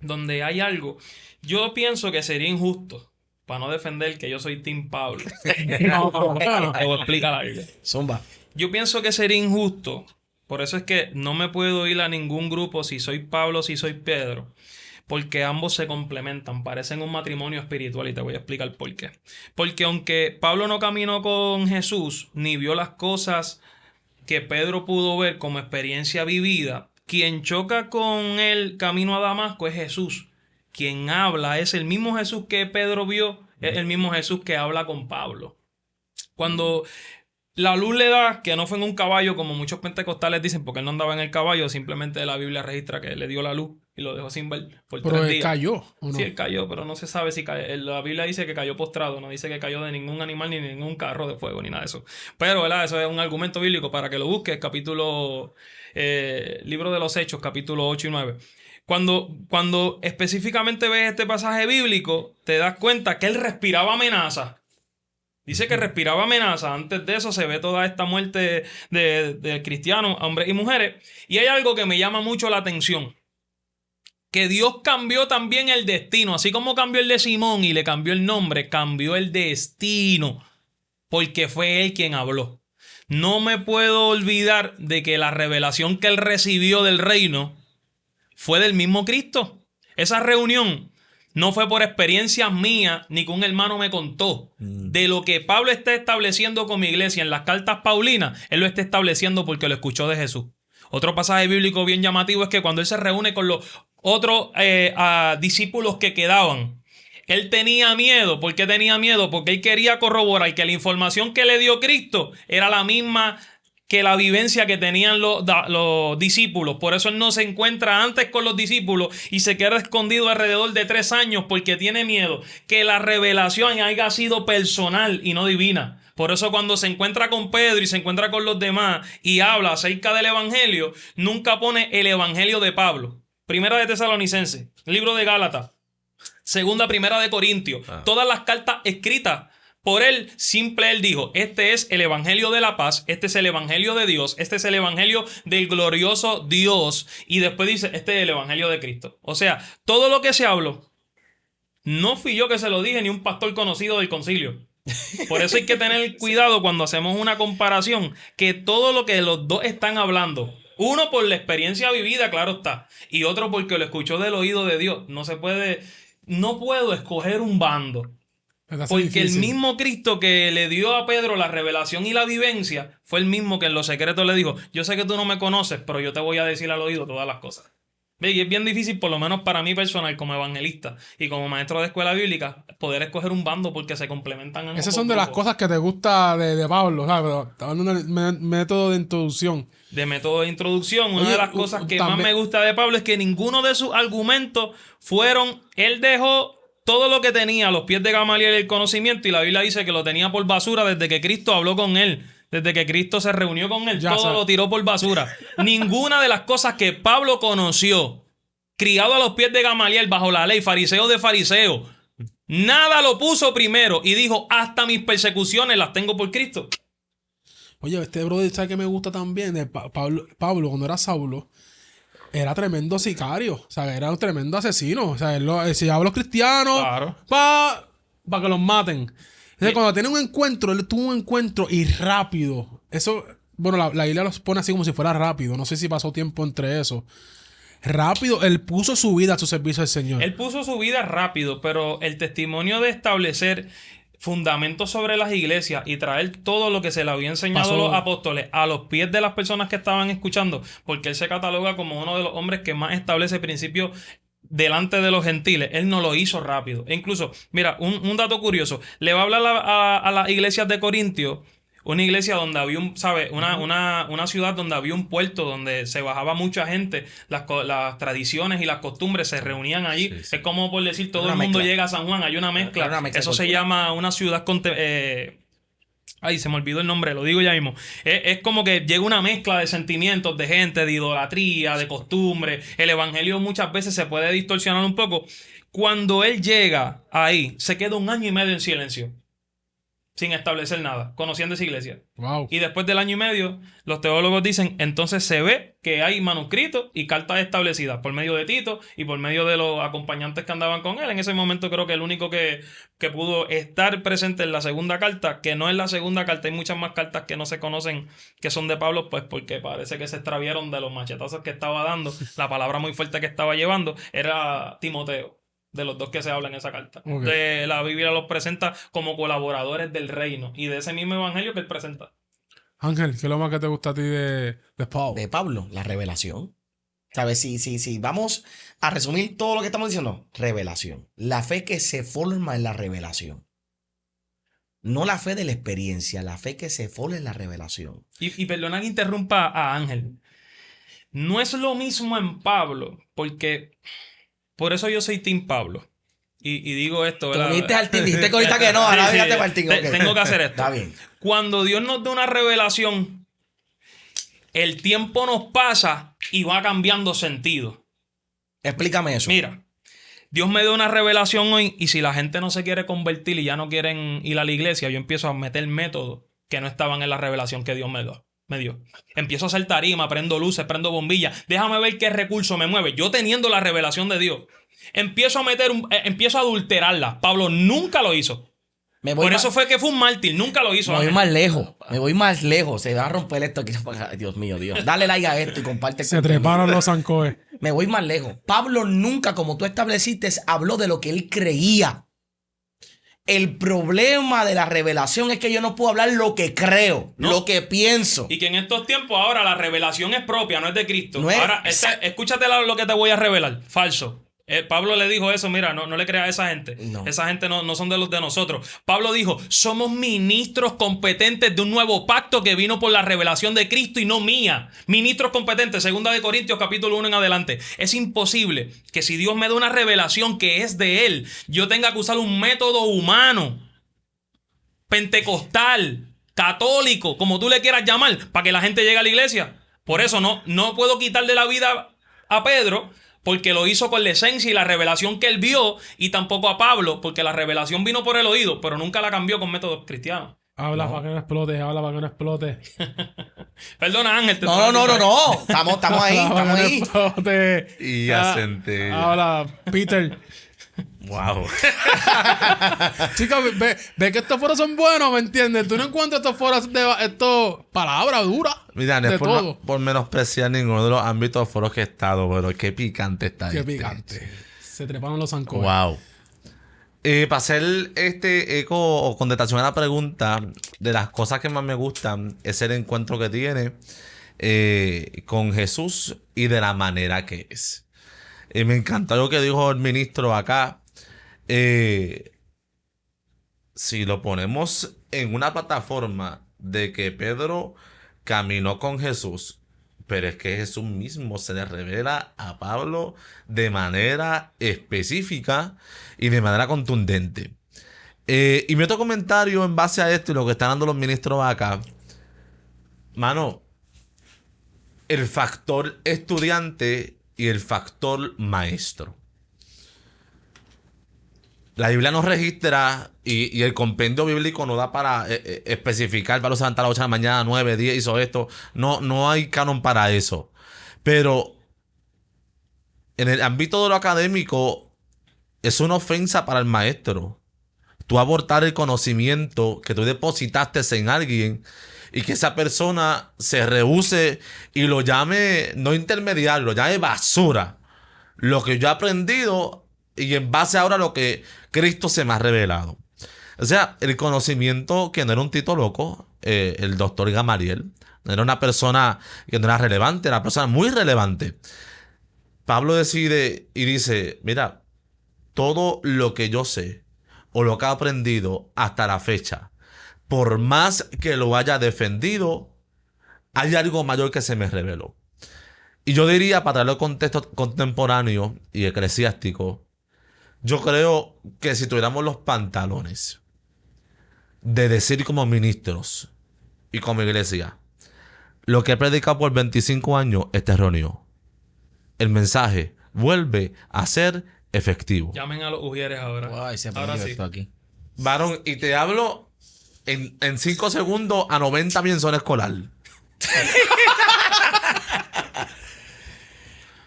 C: donde hay algo. Yo pienso que sería injusto, para no defender que yo soy Team Pablo. Te voy a explicar algo.
B: Zumba.
C: Yo pienso que sería injusto. Por eso es que no me puedo ir a ningún grupo si soy Pablo, si soy Pedro, porque ambos se complementan, parecen un matrimonio espiritual y te voy a explicar por qué. Porque aunque Pablo no caminó con Jesús, ni vio las cosas que Pedro pudo ver como experiencia vivida, quien choca con él camino a Damasco es Jesús, quien habla es el mismo Jesús que Pedro vio, es el mismo Jesús que habla con Pablo. Cuando la luz le da, que no fue en un caballo, como muchos pentecostales dicen, porque él no andaba en el caballo, simplemente la Biblia registra que le dio la luz y lo dejó sin ver por
A: Pero
C: 3
A: él
C: días.
A: cayó, ¿o no?
C: Sí, él cayó, pero no se sabe si cayó. La Biblia dice que cayó postrado, no dice que cayó de ningún animal, ni de ningún carro de fuego, ni nada de eso. Pero, ¿verdad? Eso es un argumento bíblico para que lo busques, libro de los Hechos, capítulo 8 y 9. Cuando específicamente ves este pasaje bíblico, te das cuenta que él respiraba amenaza. Dice que respiraba amenaza. Antes de eso se ve toda esta muerte de cristianos, hombres y mujeres. Y hay algo que me llama mucho la atención. Que Dios cambió también el destino. Así como cambió el de Simón y le cambió el nombre, cambió el destino. Porque fue él quien habló. No me puedo olvidar de que la revelación que él recibió del reino fue del mismo Cristo. Esa reunión no fue por experiencias mías ni que un hermano me contó. De lo que Pablo está estableciendo con mi iglesia en las cartas paulinas, él lo está estableciendo porque lo escuchó de Jesús. Otro pasaje bíblico bien llamativo es que cuando él se reúne con los otros discípulos que quedaban, él tenía miedo. ¿Por qué tenía miedo? Porque él quería corroborar que la información que le dio Cristo era la misma que la vivencia que tenían los discípulos. Por eso él no se encuentra antes con los discípulos y se queda escondido alrededor de 3 años porque tiene miedo que la revelación haya sido personal y no divina. Por eso cuando se encuentra con Pedro y se encuentra con los demás y habla acerca del evangelio, nunca pone el evangelio de Pablo. Primera de Tesalonicenses, libro de Gálatas, segunda, primera de Corintios, todas las cartas escritas por él, él dijo, este es el evangelio de la paz, este es el evangelio de Dios, este es el evangelio del glorioso Dios. Y después dice, este es el evangelio de Cristo. O sea, todo lo que se habló, no fui yo que se lo dije, ni un pastor conocido del concilio. Por eso hay que tener cuidado cuando hacemos una comparación, que todo lo que los dos están hablando, uno por la experiencia vivida, claro está, y otro porque lo escuchó del oído de Dios. No puedo escoger un bando. Porque el mismo Cristo que le dio a Pedro la revelación y la vivencia fue el mismo que en los secretos le dijo, yo sé que tú no me conoces, pero yo te voy a decir al oído todas las cosas. Y es bien difícil, por lo menos para mí personal, como evangelista y como maestro de escuela bíblica, poder escoger un bando porque se complementan en
A: Esas son de las cosas que te gusta de Pablo, ¿sabes? Pero está hablando del método de introducción.
C: De método de introducción, una de las cosas que
A: también
C: más me gusta de Pablo es que ninguno de sus argumentos él dejó todo lo que tenía a los pies de Gamaliel el conocimiento, y la Biblia dice que lo tenía por basura desde que Cristo habló con él, desde que Cristo se reunió con él, todo lo tiró por basura. Ninguna de las cosas que Pablo conoció, criado a los pies de Gamaliel bajo la ley, fariseo de fariseo, nada lo puso primero y dijo, hasta mis persecuciones las tengo por Cristo.
A: Oye, este brother, ¿sabes qué me gusta también? De Pablo, cuando era Saulo, era tremendo sicario. O sea, era un tremendo asesino. O sea, él se llevaba a los cristianos para que los maten. Entonces, cuando tiene un encuentro, él tuvo un encuentro y rápido. Eso, bueno, la Biblia los pone así como si fuera rápido. No sé si pasó tiempo entre eso. Rápido, él puso su vida a su servicio al Señor.
C: Él puso su vida rápido, pero el testimonio de establecer fundamentos sobre las iglesias y traer todo lo que se le había enseñado a los apóstoles a los pies de las personas que estaban escuchando, porque él se cataloga como uno de los hombres que más establece principios delante de los gentiles. Él no lo hizo rápido. E incluso, mira, un dato curioso, le va a hablar a las iglesias de Corintio, una iglesia donde había una ciudad donde había un puerto donde se bajaba mucha gente, las tradiciones y las costumbres se reunían allí. Sí. Es como por decir, todo el mundo llega a San Juan, hay una mezcla. Eso se llama una ciudad ay, se me olvidó el nombre, lo digo ya mismo. Es como que llega una mezcla de sentimientos, de gente, de idolatría, de costumbre. El evangelio muchas veces se puede distorsionar un poco. Cuando él llega ahí, se queda 1 año y medio en silencio, sin establecer nada, conociendo esa iglesia.
A: Wow.
C: Y después del 1 año y medio, los teólogos dicen, entonces se ve que hay manuscritos y cartas establecidas por medio de Tito y por medio de los acompañantes que andaban con él. En ese momento creo que el único que pudo estar presente en la segunda carta, que no es la segunda carta, hay muchas más cartas que no se conocen que son de Pablo, pues porque parece que se extraviaron de los machetazos que estaba dando, la palabra muy fuerte que estaba llevando, era Timoteo. De los dos que se habla en esa carta. Okay. La Biblia los presenta como colaboradores del reino y de ese mismo evangelio que él presenta.
A: Ángel, ¿qué es lo más que te gusta a ti de Pablo?
B: De Pablo, la revelación. ¿Sabes? Sí. Vamos a resumir todo lo que estamos diciendo. Revelación. La fe que se forma en la revelación. No la fe de la experiencia, la fe que se forma en la revelación.
C: Y perdona que interrumpa a Ángel. No es lo mismo en Pablo, porque por eso yo soy Team Pablo. Y digo esto,
B: Tú
C: ¿verdad?
B: uniste al team, dijiste que ahorita que no, ahora fíjate para el team. Ok.
C: Tengo que hacer esto.
B: Está bien.
C: Cuando Dios nos da una revelación, el tiempo nos pasa y va cambiando sentido.
B: Explícame eso.
C: Mira, Dios me dio una revelación hoy y si la gente no se quiere convertir y ya no quieren ir a la iglesia, yo empiezo a meter métodos que no estaban en la revelación que Dios me dio. Empiezo a hacer tarima, prendo luces, prendo bombillas. Déjame ver qué recurso me mueve. Yo teniendo la revelación de Dios, empiezo a adulterarla. Pablo nunca lo hizo. Por eso fue que fue un mártir. Nunca lo hizo.
B: Me voy más lejos. Me voy más lejos. Se va a romper esto aquí. Dios mío, Dios. Dale like a esto y comparte.
A: Se treparon los zancoes.
B: Me voy más lejos. Pablo nunca, como tú estableciste, habló de lo que él creía. El problema de la revelación es que yo no puedo hablar lo que creo,
C: No.
B: lo que pienso.
C: Y que en estos tiempos ahora la revelación es propia, no es de Cristo.
B: No es-
C: Ahora, escúchate lo que te voy a revelar. Falso. Pablo le dijo eso, mira, no le creas a esa gente.
B: No.
C: Esa gente no son de los de nosotros. Pablo dijo, somos ministros competentes de un nuevo pacto que vino por la revelación de Cristo y no mía. Ministros competentes, 2 Corintios capítulo 1 en adelante. Es imposible que si Dios me da una revelación que es de Él, yo tenga que usar un método humano, pentecostal, católico, como tú le quieras llamar, para que la gente llegue a la iglesia. Por eso no puedo quitarle la vida a Pedro, porque lo hizo con la esencia y la revelación que él vio, y tampoco a Pablo, porque la revelación vino por el oído, pero nunca la cambió con métodos cristianos.
A: Habla para que no explote, habla para que no explote.
C: Perdona, Ángel.
B: No. Estamos ahí,
A: Habla para
B: estamos
A: que no
B: ahí.
A: explote.
D: Y a centella.
A: Habla, Peter.
D: Wow.
A: Chicos, ve que estos foros son buenos, ¿me entiendes? Tú no encuentras estos foros palabras duras.
D: Mira, no
A: de
D: es
A: todo.
D: por menospreciar ninguno de los ámbitos foros que he estado, pero qué picante está
A: Qué
D: este.
A: picante. Se treparon los zancoes.
D: Wow. Para hacer este eco o contestación a la pregunta, de las cosas que más me gustan es el encuentro que tiene con Jesús y de la manera que es. Me encantó lo que dijo el ministro acá. Si lo ponemos en una plataforma de que Pedro caminó con Jesús, pero es que Jesús mismo se le revela a Pablo de manera específica y de manera contundente. Y mi otro comentario en base a esto y lo que están dando los ministros acá, mano, el factor estudiante y el factor maestro. La Biblia nos registra y el compendio bíblico no da para especificar, Pablo se levanta a las 8 de la mañana, 9, 10, hizo esto. No hay canon para eso. Pero en el ámbito de lo académico es una ofensa para el maestro. Tú abortar el conocimiento que tú depositaste en alguien y que esa persona se rehúse y lo llame, no intermediario, lo llame basura. Lo que yo he aprendido y en base ahora a lo que Cristo se me ha revelado. O sea, el conocimiento que no era un Tito loco, el doctor Gamaliel, no era una persona que no era relevante, era una persona muy relevante. Pablo decide y dice, mira, todo lo que yo sé o lo que he aprendido hasta la fecha, por más que lo haya defendido, hay algo mayor que se me reveló. Y yo diría, para traerlo al contexto contemporáneo y eclesiástico, yo creo que si tuviéramos los pantalones de decir como ministros y como iglesia, lo que he predicado por 25 años es erróneo. El mensaje vuelve a ser efectivo.
C: Llamen a los ujieres ahora.
B: Ay, se
C: ahora
B: perdió
C: sí.
B: esto aquí.
D: Varón, y te hablo en 5 segundos a 90 bien zona escolar.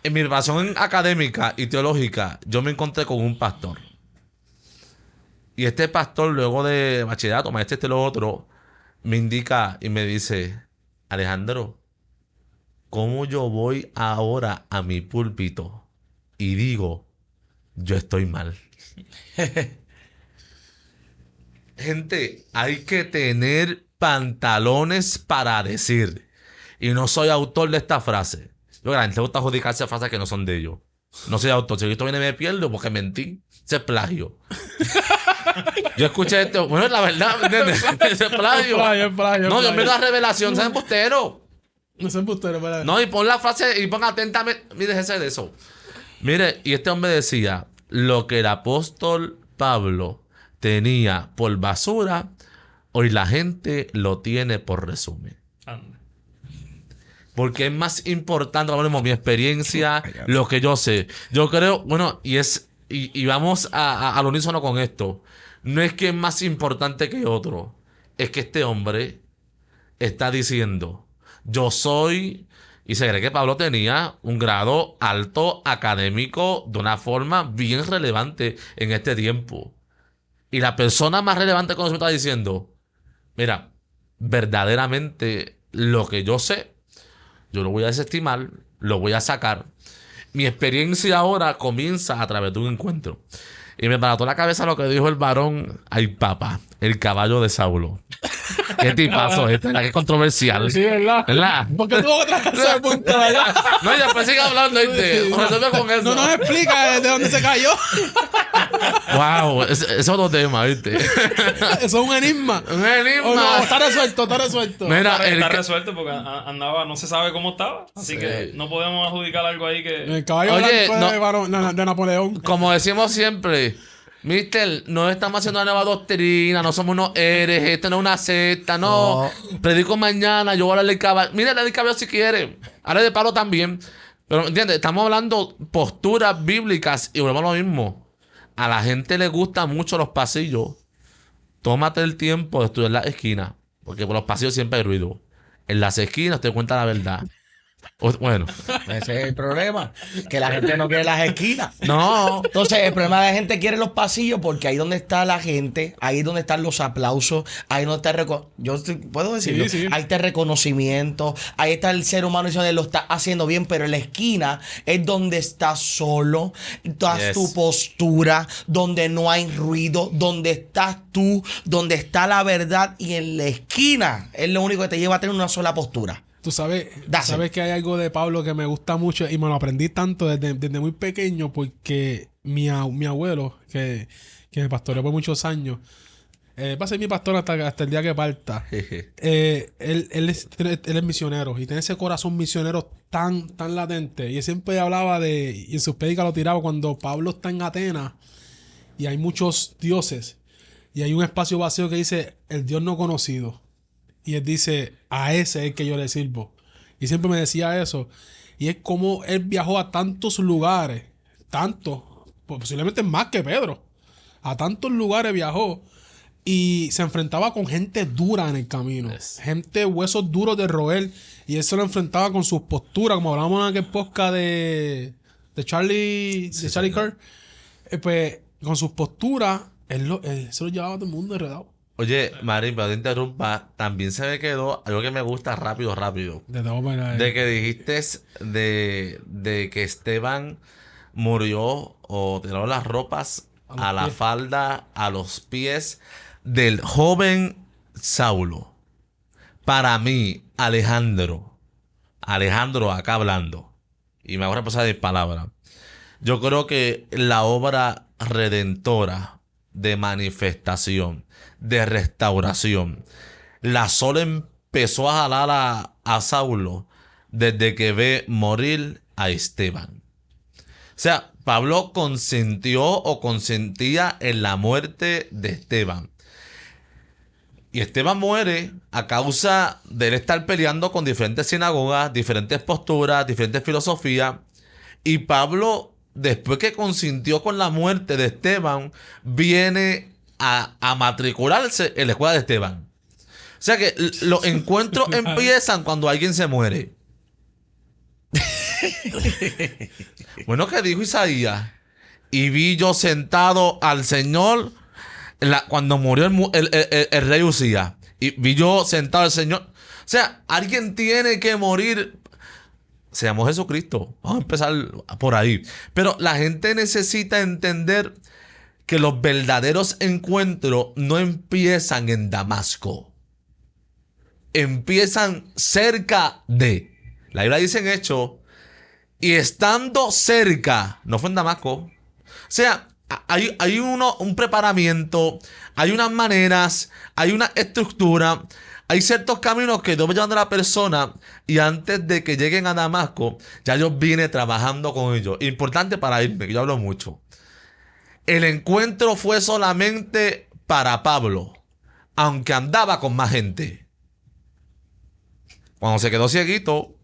D: En mi formación académica y teológica, yo me encontré con un pastor. Y este pastor, luego de bachillerato, maestro, lo otro, me indica y me dice, Alejandro, ¿cómo yo voy ahora a mi púlpito y digo, yo estoy mal? Gente, hay que tener pantalones para decir. Y no soy autor de esta frase. Lo que a la gente le gusta adjudicarse frases que no son de ellos. No soy autor. Si esto viene me pierdo porque mentí. Ese es plagio. Yo escuché esto. Bueno, la verdad, ¿entiendes? Ese es plagio.
A: Es plagio.
D: No, yo me la revelación. ¿Saben embustero?
A: No sé embustero, ¿verdad?
D: No, y pon la frase y pon atentamente. Mire, déjese de eso. Mire, y este hombre decía: lo que el apóstol Pablo tenía por basura, hoy la gente lo tiene por resumen.
C: Anda.
D: Porque es más importante, ahora mismo, mi experiencia, lo que yo sé. Yo creo, bueno, y vamos al unísono con esto. No es que es más importante que otro. Es que este hombre está diciendo: yo soy, y se cree que Pablo tenía un grado alto académico de una forma bien relevante en este tiempo. Y la persona más relevante con eso está diciendo: mira, verdaderamente lo que yo sé, yo lo voy a desestimar, lo voy a sacar. Mi experiencia ahora comienza a través de un encuentro. Y me barató la cabeza lo que dijo el varón, ay papá, el caballo de Saulo. ¿Qué tipazo este? ¿Verdad? Que es controversial.
A: Sí, ¿verdad?
D: ¿Verdad?
A: ¿Por qué tuvo que traer ese punto, verdad?
D: No, ya pues sigue hablando, ¿viste? Resuelve con eso.
A: No nos explica de dónde se cayó.
D: Wow, es otro tema, ¿viste?
A: Eso es un enigma.
D: Un
A: Oh,
D: enigma.
A: no, está resuelto, está resuelto.
D: Mira,
C: Está resuelto porque andaba, no se sabe cómo estaba. Así
D: Sí.
C: que no podemos adjudicar algo ahí que.
A: El caballo
D: Oye,
A: blanco
D: no.
A: de, de Napoleón.
D: como decimos siempre, Mister, no estamos haciendo una nueva doctrina, no somos unos herejes, esto no es una secta, no. Predico mañana, yo voy a hablarle del caballo. Mira, le del caballo si quiere. Habla de Pablo también. Pero, ¿entiendes? Estamos hablando posturas bíblicas y volvemos a lo mismo. A la gente le gustan mucho los pasillos. Tómate el tiempo de estudiar las esquinas, porque por los pasillos siempre hay ruido. En las esquinas te cuenta la verdad. Bueno,
B: Ese es el problema. Que la gente no quiere las esquinas.
D: no.
B: Entonces, el problema de la gente quiere los pasillos porque ahí donde está la gente, ahí donde están los aplausos, ahí donde está puedo decirlo,
A: Sí, sí.
B: ahí está el reconocimiento, ahí está el ser humano diciendo lo está haciendo bien, pero en la esquina es donde estás solo, das
D: Yes.
B: tu postura, donde no hay ruido, donde estás tú, donde está la verdad, y en la esquina es lo único que te lleva a tener una sola postura.
A: Tú sabes,
B: Dáselo.
A: sabes que hay algo de Pablo que me gusta mucho y me lo aprendí tanto desde muy pequeño porque mi abuelo, que me pastoreó por muchos años, va a ser mi pastor hasta el día que parta. Él es misionero y tiene ese corazón misionero tan latente. Y él siempre hablaba y en sus prédicas lo tiraba cuando Pablo está en Atenas y hay muchos dioses y hay un espacio vacío que dice el Dios no conocido. Y él dice, a ese es el que yo le sirvo. Y siempre me decía eso. Y es como él viajó a tantos lugares, tantos, posiblemente más que Pedro. A tantos lugares viajó y se enfrentaba con gente dura en el camino.
D: Yes.
A: Gente huesos duros de roer. Y él se lo enfrentaba con sus posturas, como hablábamos en aquel podcast de Charlie Kirk. Pues con sus posturas, él se lo llevaba a todo el mundo enredado.
D: Oye, Marín, pero te interrumpa. También se me quedó algo que me gusta rápido.
A: De todas maneras,
D: De que dijiste de que Esteban murió o tiró las ropas a la
A: pies.
D: falda, a los pies del joven Saulo. Para mí, Alejandro acá hablando, y me hago responsable de palabra. Yo creo que la obra redentora de manifestación, de restauración, la sola empezó a jalar a Saulo desde que ve morir a Esteban. O sea, Pablo consintió o consentía en la muerte de Esteban. Y Esteban muere a causa de él estar peleando con diferentes sinagogas, diferentes posturas, diferentes filosofías. Y Pablo, después que consintió con la muerte de Esteban, viene a matricularse en la escuela de Esteban. O sea que los encuentros empiezan cuando alguien se muere. Bueno, ¿qué dijo Isaías? Y vi yo sentado al Señor cuando murió el rey Usías. Y vi yo sentado al Señor. O sea, alguien tiene que morir. Se llamó Jesucristo. Vamos a empezar por ahí. Pero la gente necesita entender que los verdaderos encuentros no empiezan en Damasco. Empiezan cerca de. La Biblia dice en Hechos Y estando cerca, no fue en Damasco. O sea, hay un preparamiento, hay unas maneras, hay una estructura, hay ciertos caminos que Dios va llevando a la persona y antes de que lleguen a Damasco, ya Dios viene trabajando con ellos. Importante para irme, que yo hablo mucho. El encuentro fue solamente para Pablo, aunque andaba con más gente. Cuando se quedó cieguito,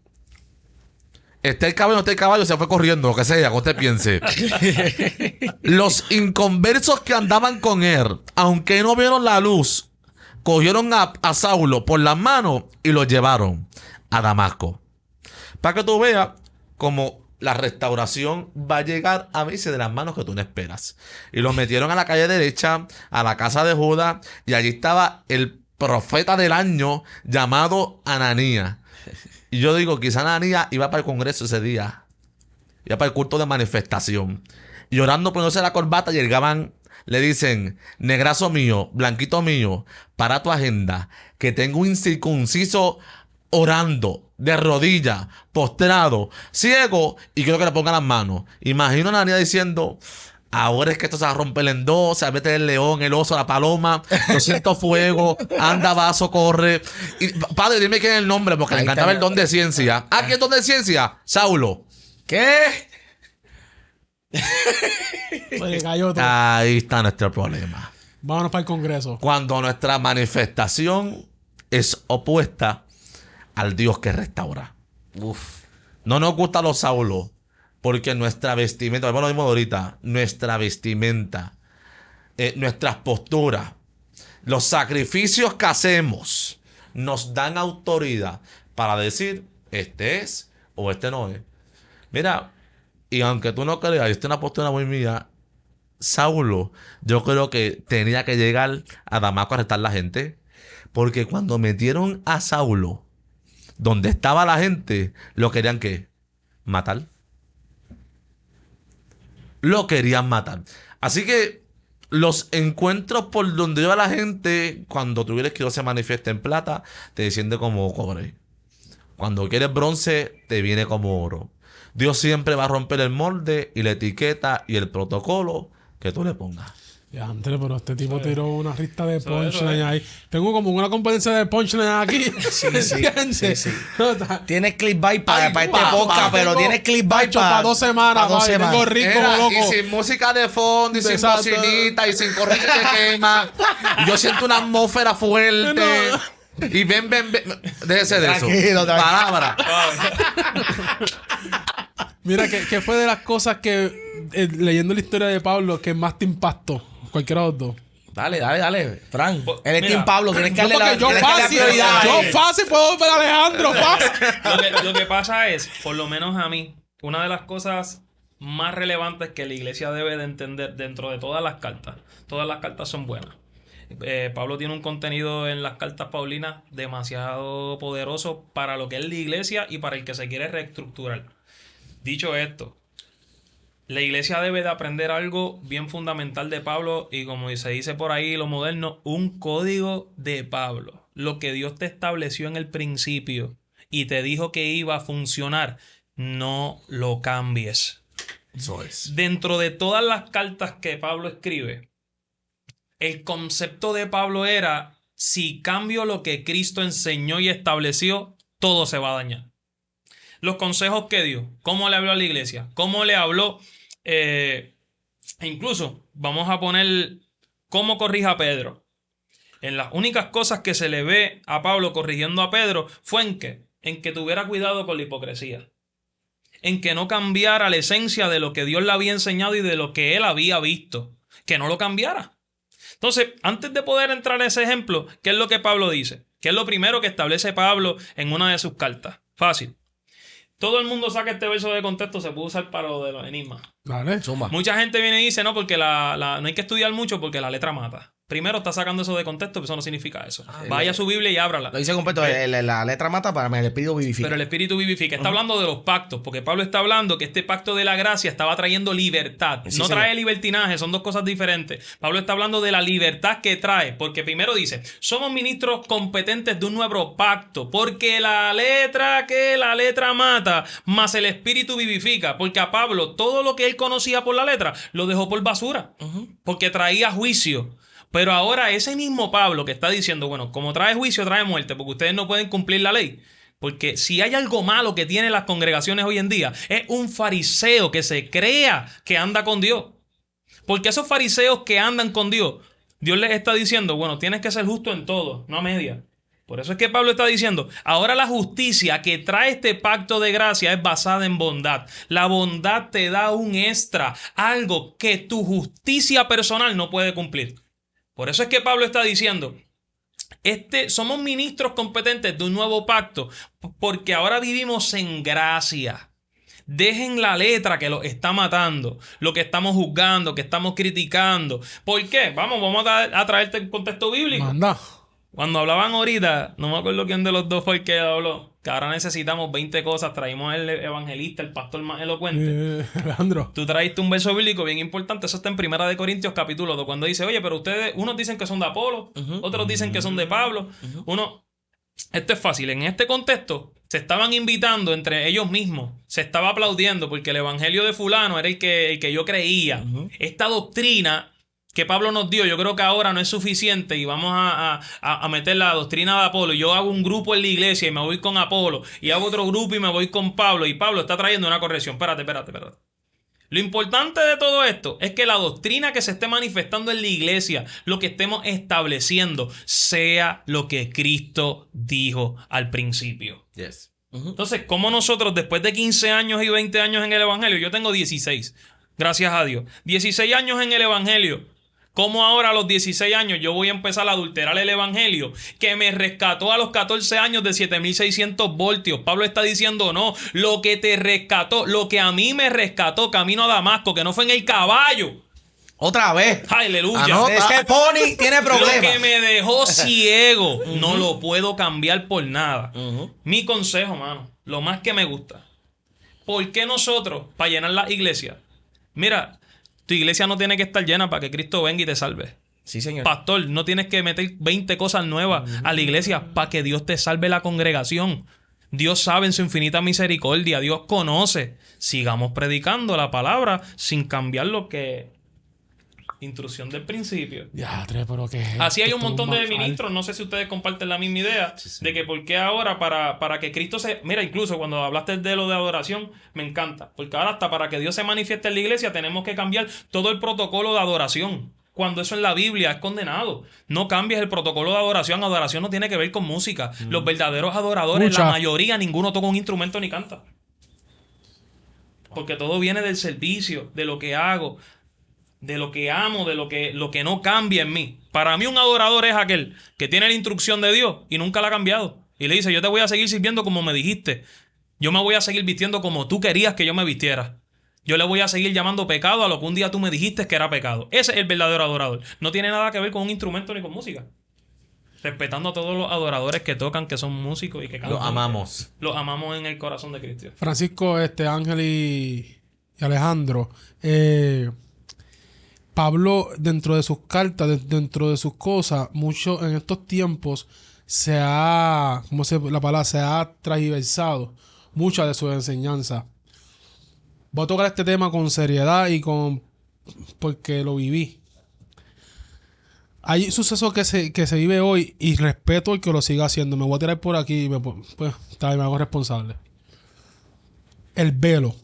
D: está el caballo, no está el caballo, se fue corriendo, lo que sea, que usted piense. Los inconversos que andaban con él, aunque no vieron la luz, cogieron a Saulo por las manos y lo llevaron a Damasco. Para que tú veas cómo la restauración va a llegar a veces de las manos que tú no esperas. Y lo metieron a la calle derecha, a la casa de Judas, y allí estaba el profeta del año llamado Ananías. Y yo digo, quizá Ananías iba para el congreso ese día. Iba para el culto de manifestación. Y orando poniéndose la corbata, llegaban, le dicen, negrazo mío, blanquito mío, para tu agenda, que tengo un incircunciso orando, de rodillas, postrado, ciego, y quiero que le pongan las manos. Imagino a Ananías diciendo, ahora es que esto se va a romper en dos, se va a meter el león, el oso, la paloma, yo siento fuego, anda, vaso, corre. Y, padre, dime quién es el nombre, porque le encantaba el don de ciencia. ¿Ah, qué es don de ciencia? Saulo.
B: ¿Qué?
A: Se cayó todo.
D: Ahí está nuestro problema.
A: Vámonos para el Congreso.
D: Cuando nuestra manifestación es opuesta al Dios que restaura. No nos gusta los Saulos, porque nuestra vestimenta, bueno, lo mismo de ahorita, nuestra vestimenta, nuestras posturas, los sacrificios que hacemos, nos dan autoridad para decir, este es o este no es. Mira, y aunque tú no creas, esta es una postura muy mía, Saulo, yo creo que tenía que llegar a Damasco a arrestar a la gente, porque cuando metieron a Saulo, donde estaba la gente, lo querían ¿qué? Matar. Lo querían matar. Así que los encuentros por donde iba la gente, cuando tú quieres que Dios se manifieste en plata, te desciende como cobre. Cuando quieres bronce, te viene como oro. Dios siempre va a romper el molde y la etiqueta y el protocolo que tú le pongas.
A: Ya, André, pero este tipo tiró una rista de
C: Eso
A: punchline
C: es.
A: ahí. Tengo como una competencia de punchline aquí.
B: Sí,
A: ¿Entiendes?
B: sí.
A: No, está-
B: Tienes clickbait para este
A: pa,
B: podcast, pero
A: tengo-
B: tienes clickbait
A: Pacho, pa' 2 semanas,
B: pa' 2
A: papi, tengo
B: semanas.
A: rico,
D: Era,
A: loco.
D: y sin música de fondo, y sin
A: Exacto.
D: bocinita, y sin corriente que quema. Y yo siento una atmósfera fuerte. Y ven. Déjese de eso.
B: Tranquilo, tranquilo.
D: Palabra.
A: Mira, ¿qué fue de las cosas que, leyendo la historia de Pablo, que más te impactó? Cualquiera de los dos.
B: Dale. Fran,
C: Pues,
B: él es
C: mira,
B: Team Pablo, tienes que
A: No,
B: darle la
A: porque yo
B: tienes que darle
A: fácil,
B: prioridad a
A: yo
B: él.
A: fácil puedo ver a Alejandro, fácil.
C: Lo que pasa es, por lo menos a mí, una de las cosas más relevantes que la iglesia debe de entender dentro de todas las cartas son buenas. Pablo tiene un contenido en las cartas paulinas demasiado poderoso para lo que es la iglesia y para el que se quiere reestructurar. Dicho esto, la iglesia debe de aprender algo bien fundamental de Pablo y como se dice por ahí lo moderno, un código de Pablo. Lo que Dios te estableció en el principio y te dijo que iba a funcionar, no lo cambies.
D: Eso es.
C: Dentro de todas las cartas que Pablo escribe, el concepto de Pablo era, si cambio lo que Cristo enseñó y estableció, todo se va a dañar. Los consejos que dio, cómo le habló a la iglesia, cómo le habló, incluso vamos a poner cómo corrige a Pedro. En las únicas cosas que se le ve a Pablo corrigiendo a Pedro fue en que tuviera cuidado con la hipocresía. En que no cambiara la esencia de lo que Dios le había enseñado y de lo que él había visto. Que no lo cambiara. Entonces, antes de poder entrar a ese ejemplo, ¿qué es lo que Pablo dice? ¿Qué es lo primero que establece Pablo en una de sus cartas? Fácil. Todo el mundo saca este verso de contexto, se puede usar para lo de los enigmas.
A: Vale.
B: Zumba.
C: Mucha gente viene y dice, no, porque no hay que estudiar mucho porque la letra mata. Primero está sacando eso de contexto, pero eso no significa eso. Vaya a su Biblia y ábrala.
B: Lo dice completo, la letra mata para el espíritu vivifica.
C: Pero el espíritu vivifica. Está hablando de los pactos, porque Pablo está hablando que este pacto de la gracia estaba trayendo libertad.
B: Sí,
C: no
B: señor.
C: trae libertinaje, son dos cosas diferentes. Pablo está hablando de la libertad que trae, porque primero dice, somos ministros competentes de un nuevo pacto, porque la letra mata, más el espíritu vivifica. Porque a Pablo todo lo que él conocía por la letra lo dejó por basura, porque traía juicio. Pero ahora ese mismo Pablo que está diciendo, bueno, como trae juicio, trae muerte, porque ustedes no pueden cumplir la ley. Porque si hay algo malo que tienen las congregaciones hoy en día, es un fariseo que se crea que anda con Dios. Porque esos fariseos que andan con Dios, Dios les está diciendo, bueno, tienes que ser justo en todo, no a media. Por eso es que Pablo está diciendo, ahora la justicia que trae este pacto de gracia es basada en bondad. La bondad te da un extra, algo que tu justicia personal no puede cumplir. Por eso es que Pablo está diciendo, somos ministros competentes de un nuevo pacto, porque ahora vivimos en gracia. Dejen la letra que los está matando, lo que estamos juzgando, que estamos criticando. ¿Por qué? Vamos a traerte el contexto bíblico.
A: Manda.
C: Cuando hablaban ahorita, no me acuerdo quién de los dos fue el que habló, que ahora necesitamos 20 cosas, traímos el evangelista, el pastor más elocuente.
A: Alejandro.
C: Tú traíste un verso bíblico bien importante, eso está en 1 Corintios capítulo 2, cuando dice, oye, pero ustedes, unos dicen que son de Apolo, otros dicen que son de Pablo, esto es fácil, en este contexto se estaban invitando entre ellos mismos, se estaba aplaudiendo porque el evangelio de fulano era el que yo creía. Esta doctrina que Pablo nos dio, yo creo que ahora no es suficiente y vamos a meter la doctrina de Apolo. Yo hago un grupo en la iglesia y me voy con Apolo y hago otro grupo y me voy con Pablo y Pablo está trayendo una corrección. Espérate. Lo importante de todo esto es que la doctrina que se esté manifestando en la iglesia, lo que estemos estableciendo, sea lo que Cristo dijo al principio.
D: Yes.
C: Entonces, ¿cómo nosotros después de 15 años y 20 años en el evangelio, yo tengo 16, gracias a Dios, 16 años en el evangelio, ¿cómo ahora a los 16 años yo voy a empezar a adulterar el evangelio que me rescató a los 14 años de 7600 voltios? Pablo está diciendo, no, lo que te rescató, lo que a mí me rescató camino a Damasco, que no fue en el caballo.
B: Otra vez.
C: Aleluya.
B: Es que el pony tiene
C: Lo que
B: problemas.
C: me dejó ciego, no lo puedo cambiar por nada. Mi consejo, mano, lo más que me gusta. ¿Por qué nosotros, para llenar la iglesia? Mira, tu iglesia no tiene que estar llena para que Cristo venga y te salve.
B: Sí, señor.
C: Pastor, no tienes que meter 20 cosas nuevas a la iglesia para que Dios te salve la congregación. Dios sabe en su infinita misericordia. Dios conoce. Sigamos predicando la palabra sin cambiar lo que... Instrucción del principio.
A: Ya, pero que...
C: Así hay un
A: esto
C: montón
A: es
C: de
A: mal.
C: ministros. No sé si ustedes comparten la misma idea de que por qué ahora para que Cristo se... Mira, incluso cuando hablaste de lo de adoración, me encanta. Porque ahora hasta para que Dios se manifieste en la iglesia tenemos que cambiar todo el protocolo de adoración. Cuando eso en la Biblia es condenado. No cambies el protocolo de adoración. Adoración no tiene que ver con música. Los verdaderos adoradores,
A: Mucha.
C: la mayoría, ninguno toca un instrumento ni canta. Porque todo viene del servicio, de lo que hago, de lo que amo, de lo que no cambia en mí. Para mí un adorador es aquel que tiene la instrucción de Dios y nunca la ha cambiado. Y le dice, yo te voy a seguir sirviendo como me dijiste. Yo me voy a seguir vistiendo como tú querías que yo me vistiera. Yo le voy a seguir llamando pecado a lo que un día tú me dijiste que era pecado. Ese es el verdadero adorador. No tiene nada que ver con un instrumento ni con música. Respetando a todos los adoradores que tocan, que son músicos y que cantan.
D: Lo amamos.
C: Los amamos en el corazón de Cristo.
A: Francisco, Ángel y Alejandro, Pablo, dentro de sus cartas, dentro de sus cosas, mucho en estos tiempos se ha transversado mucha de su enseñanza. Voy a tocar este tema con seriedad porque lo viví. Hay sucesos que se vive hoy y respeto el que lo siga haciendo. Me voy a tirar por aquí y me hago responsable. El velo.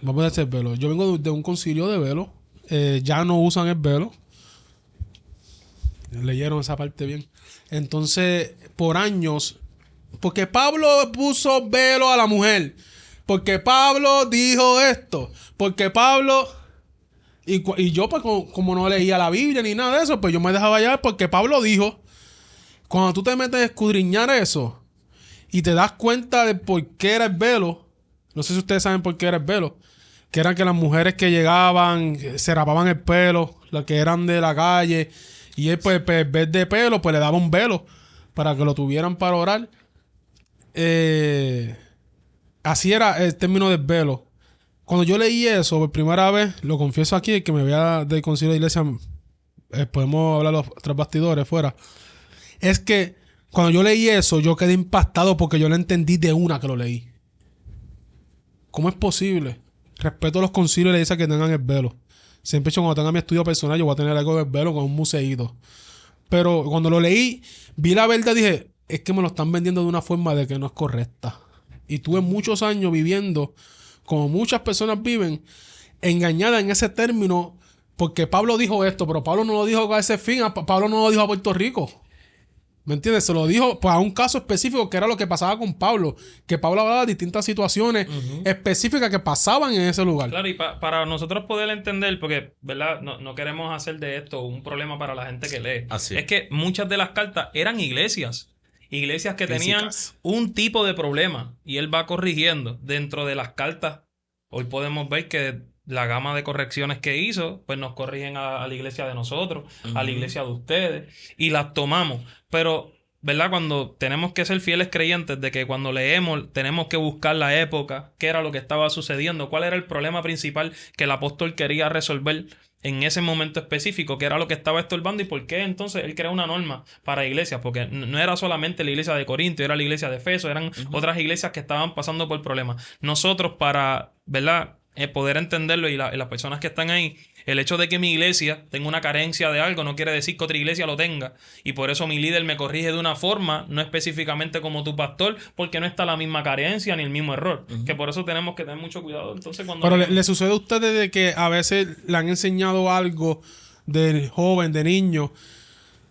A: Vamos a decir el velo. Yo vengo de un concilio de velo. Ya no usan el velo. Leyeron esa parte bien. Entonces, por años, porque Pablo puso velo a la mujer, porque Pablo dijo esto, porque Pablo... Y yo, pues, como no leía la Biblia ni nada de eso, pues yo me dejaba llevar porque Pablo dijo. Cuando tú te metes a escudriñar eso y te das cuenta de por qué era el velo, no sé si ustedes saben por qué era el velo, que eran que las mujeres que llegaban se rapaban el pelo, las que eran de la calle, y él pues en vez de pelo pues le daba un velo para que lo tuvieran para orar. Así era el término del velo. Cuando yo leí eso por primera vez, lo confieso aquí, el que me vea del concilio de iglesia, podemos hablar los tras bastidores fuera, es que cuando yo leí eso, yo quedé impactado porque yo lo entendí de una que lo leí. ¿Cómo es posible? Respeto a los concilios y le dice que tengan el velo. Siempre he dicho, cuando tenga mi estudio personal, yo voy a tener algo del velo con un museíto. Pero cuando lo leí, vi la verdad y dije, es que me lo están vendiendo de una forma de que no es correcta. Y tuve muchos años viviendo, como muchas personas viven, engañadas en ese término, porque Pablo dijo esto, pero Pablo no lo dijo con ese fin, Pablo no lo dijo a Puerto Rico. ¿Me entiendes? Se lo dijo pues, a un caso específico que era lo que pasaba con Pablo. Que Pablo hablaba de distintas situaciones específicas que pasaban en ese lugar.
C: Claro, y para nosotros poder entender, porque, ¿verdad? No queremos hacer de esto un problema para la gente que lee.
D: Así.
C: Es que muchas de las cartas eran iglesias. Iglesias que tenían
A: Físicas.
C: un tipo de problema. Y él va corrigiendo. Dentro de las cartas, hoy podemos ver que la gama de correcciones que hizo, pues nos corrigen a la iglesia de nosotros, a la iglesia de ustedes, y las tomamos. Pero, ¿verdad? Cuando tenemos que ser fieles creyentes de que cuando leemos tenemos que buscar la época, qué era lo que estaba sucediendo, cuál era el problema principal que el apóstol quería resolver en ese momento específico, qué era lo que estaba estorbando y por qué entonces él creó una norma para iglesias, porque no era solamente la iglesia de Corinto, era la iglesia de Efeso, eran otras iglesias que estaban pasando por problemas. Nosotros para, ¿verdad? Poder entenderlo y las personas que están ahí, el hecho de que mi iglesia tenga una carencia de algo no quiere decir que otra iglesia lo tenga, y por eso mi líder me corrige de una forma, no específicamente como tu pastor, porque no está la misma carencia ni el mismo error, que por eso tenemos que tener mucho cuidado. Entonces cuando
A: Pero le sucede a ustedes de que a veces le han enseñado algo del joven, de niño,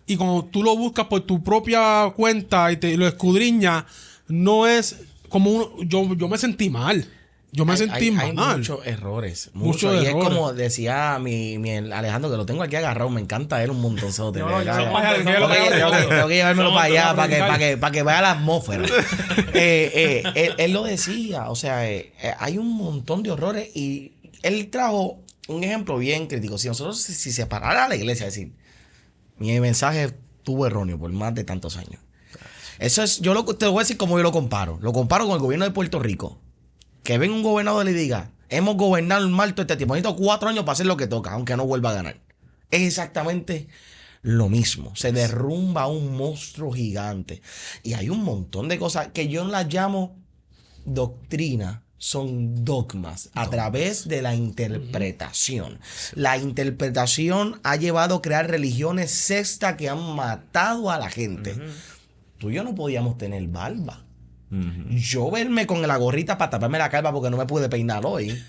A: y cuando tú lo buscas por tu propia cuenta y lo escudriñas, no es como yo me sentí mal. Yo me sentí
B: hay
A: mal.
B: muchos errores.
A: Muchos
B: Y es
A: errores.
B: como decía mi Alejandro, que lo tengo aquí agarrado. Me encanta él un montonzote.
A: No,
B: de verdad.
A: yo soy
B: Tengo que llevármelo
C: Somos
B: para allá
A: tropical.
B: para que vea la atmósfera. Él lo decía. O sea, hay un montón de horrores. Y él trajo un ejemplo bien crítico. Si nosotros si separara la iglesia, es decir, mi mensaje estuvo erróneo por más de tantos años. Eso es, te lo voy a decir como yo lo comparo. Lo comparo con el gobierno de Puerto Rico. Que venga un gobernador y le diga, hemos gobernado mal todo este tiempo, necesito 4 años para hacer lo que toca, aunque no vuelva a ganar. Es exactamente lo mismo. Se derrumba un monstruo gigante. Y hay un montón de cosas que yo las llamo doctrina, son dogmas a través de la interpretación. La interpretación ha llevado a crear religiones sectas que han matado a la gente. Tú y yo no podíamos tener barba. Yo verme con la gorrita para taparme la calva porque no me pude peinar hoy.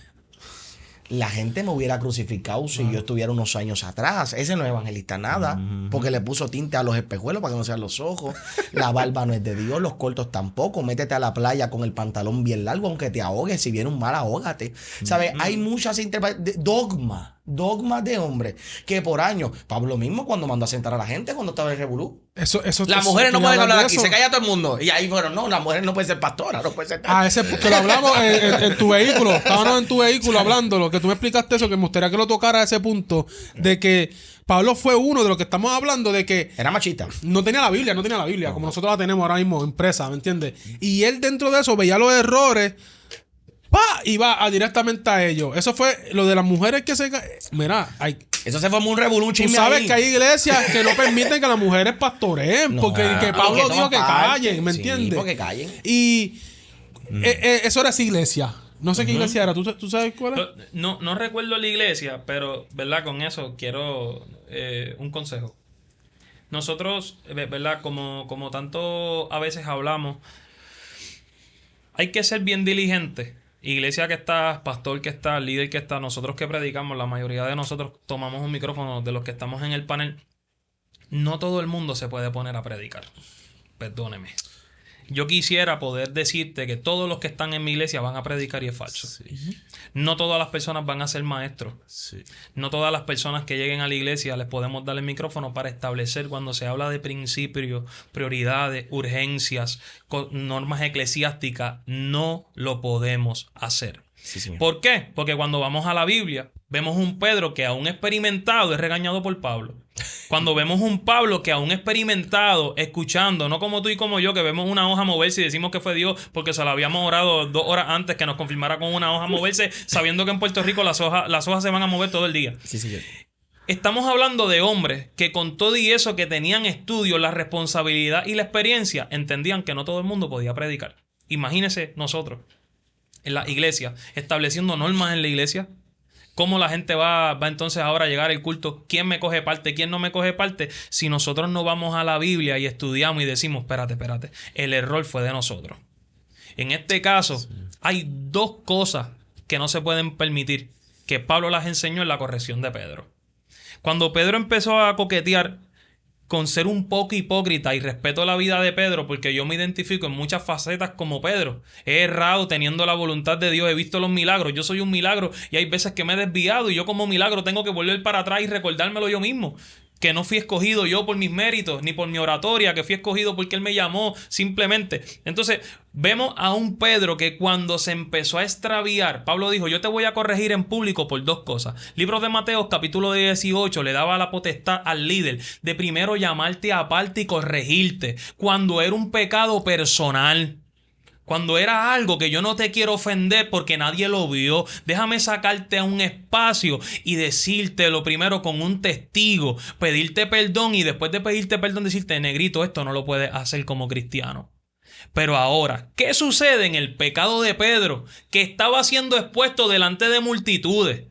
B: La gente me hubiera crucificado si yo estuviera unos años atrás. Ese no es evangelista nada, porque le puso tinte a los espejuelos para que no sean los ojos. La barba no es de Dios, los cortos tampoco. Métete a la playa con el pantalón bien largo, aunque te ahogues. Si viene un mal, ahógate. ¿Sabes? Hay muchas dogmas de hombre que por años, Pablo mismo cuando mandó a sentar a la gente cuando estaba el revolú. Las mujeres no pueden hablar aquí, se calla todo el mundo. Y ahí fueron, no, las mujeres no pueden ser pastoras, no pueden ser...
A: Ese que lo hablamos en tu vehículo. Estábamos en tu vehículo hablándolo, que tú me explicaste eso, que me gustaría que lo tocara a ese punto, de que Pablo fue uno de los que estamos hablando, de que
B: Era machista.
A: no tenía la Biblia, como nosotros la tenemos ahora mismo impresa, ¿me entiendes? Y él dentro de eso veía los errores, iba directamente a ellos. Eso fue lo de las mujeres que se... Mira,
B: Eso se formó un revolú,
A: tú sabes que hay iglesias que no permiten que las mujeres pastoreen,
B: No,
A: porque que Pablo
B: que
A: dijo que
B: toman parte.
A: callen, ¿me
B: Sí,
A: entiendes?
B: porque callen.
A: Y eso era esa iglesia. No sé qué iglesia era. ¿Tú sabes cuál es?
C: No recuerdo la iglesia, pero, ¿verdad? Con eso quiero un consejo. Nosotros, ¿verdad? Como tanto a veces hablamos, hay que ser bien diligentes. Iglesia que está, pastor que está, líder que está, nosotros que predicamos, la mayoría de nosotros tomamos un micrófono de los que estamos en el panel. No todo el mundo se puede poner a predicar. Perdóneme. Yo quisiera poder decirte que todos los que están en mi iglesia van a predicar y es falso.
D: Sí.
C: No todas las personas van a ser maestros.
D: Sí.
C: No todas las personas que lleguen a la iglesia les podemos dar el micrófono para establecer cuando se habla de principios, prioridades, urgencias, normas eclesiásticas. No lo podemos hacer.
B: Sí, señor.
C: ¿Por qué? Porque cuando vamos a la Biblia, vemos un Pedro que aún experimentado es regañado por Pablo. Cuando vemos un Pablo que aún experimentado, escuchando, no como tú y como yo, que vemos una hoja moverse y decimos que fue Dios porque se la habíamos orado 2 horas antes que nos confirmara con una hoja moverse, sabiendo que en Puerto Rico las hojas se van a mover todo el día.
B: Sí, señor.
C: Estamos hablando de hombres que con todo y eso que tenían estudios, la responsabilidad y la experiencia, entendían que no todo el mundo podía predicar. Imagínense nosotros en la iglesia, estableciendo normas en la iglesia. ¿Cómo la gente va entonces ahora a llegar al culto? ¿Quién me coge parte? ¿Quién no me coge parte? Si nosotros no vamos a la Biblia y estudiamos y decimos, espérate, el error fue de nosotros. En este caso, hay 2 cosas que no se pueden permitir, que Pablo las enseñó en la corrección de Pedro. Cuando Pedro empezó a coquetear con ser un poco hipócrita, y respeto la vida de Pedro porque yo me identifico en muchas facetas como Pedro. He errado teniendo la voluntad de Dios, he visto los milagros. Yo soy un milagro y hay veces que me he desviado y yo como milagro tengo que volver para atrás y recordármelo yo mismo. Que no fui escogido yo por mis méritos ni por mi oratoria, que fui escogido porque Él me llamó simplemente. Entonces vemos a un Pedro que cuando se empezó a extraviar, Pablo dijo, yo te voy a corregir en público por 2 cosas. Libro de Mateo capítulo 18 le daba la potestad al líder de primero llamarte aparte y corregirte cuando era un pecado personal. Cuando era algo que yo no te quiero ofender porque nadie lo vio, déjame sacarte a un espacio y decirte lo primero con un testigo, pedirte perdón y después de pedirte perdón decirte, negrito, esto no lo puedes hacer como cristiano. Pero ahora, ¿qué sucede en el pecado de Pedro? Que estaba siendo expuesto delante de multitudes.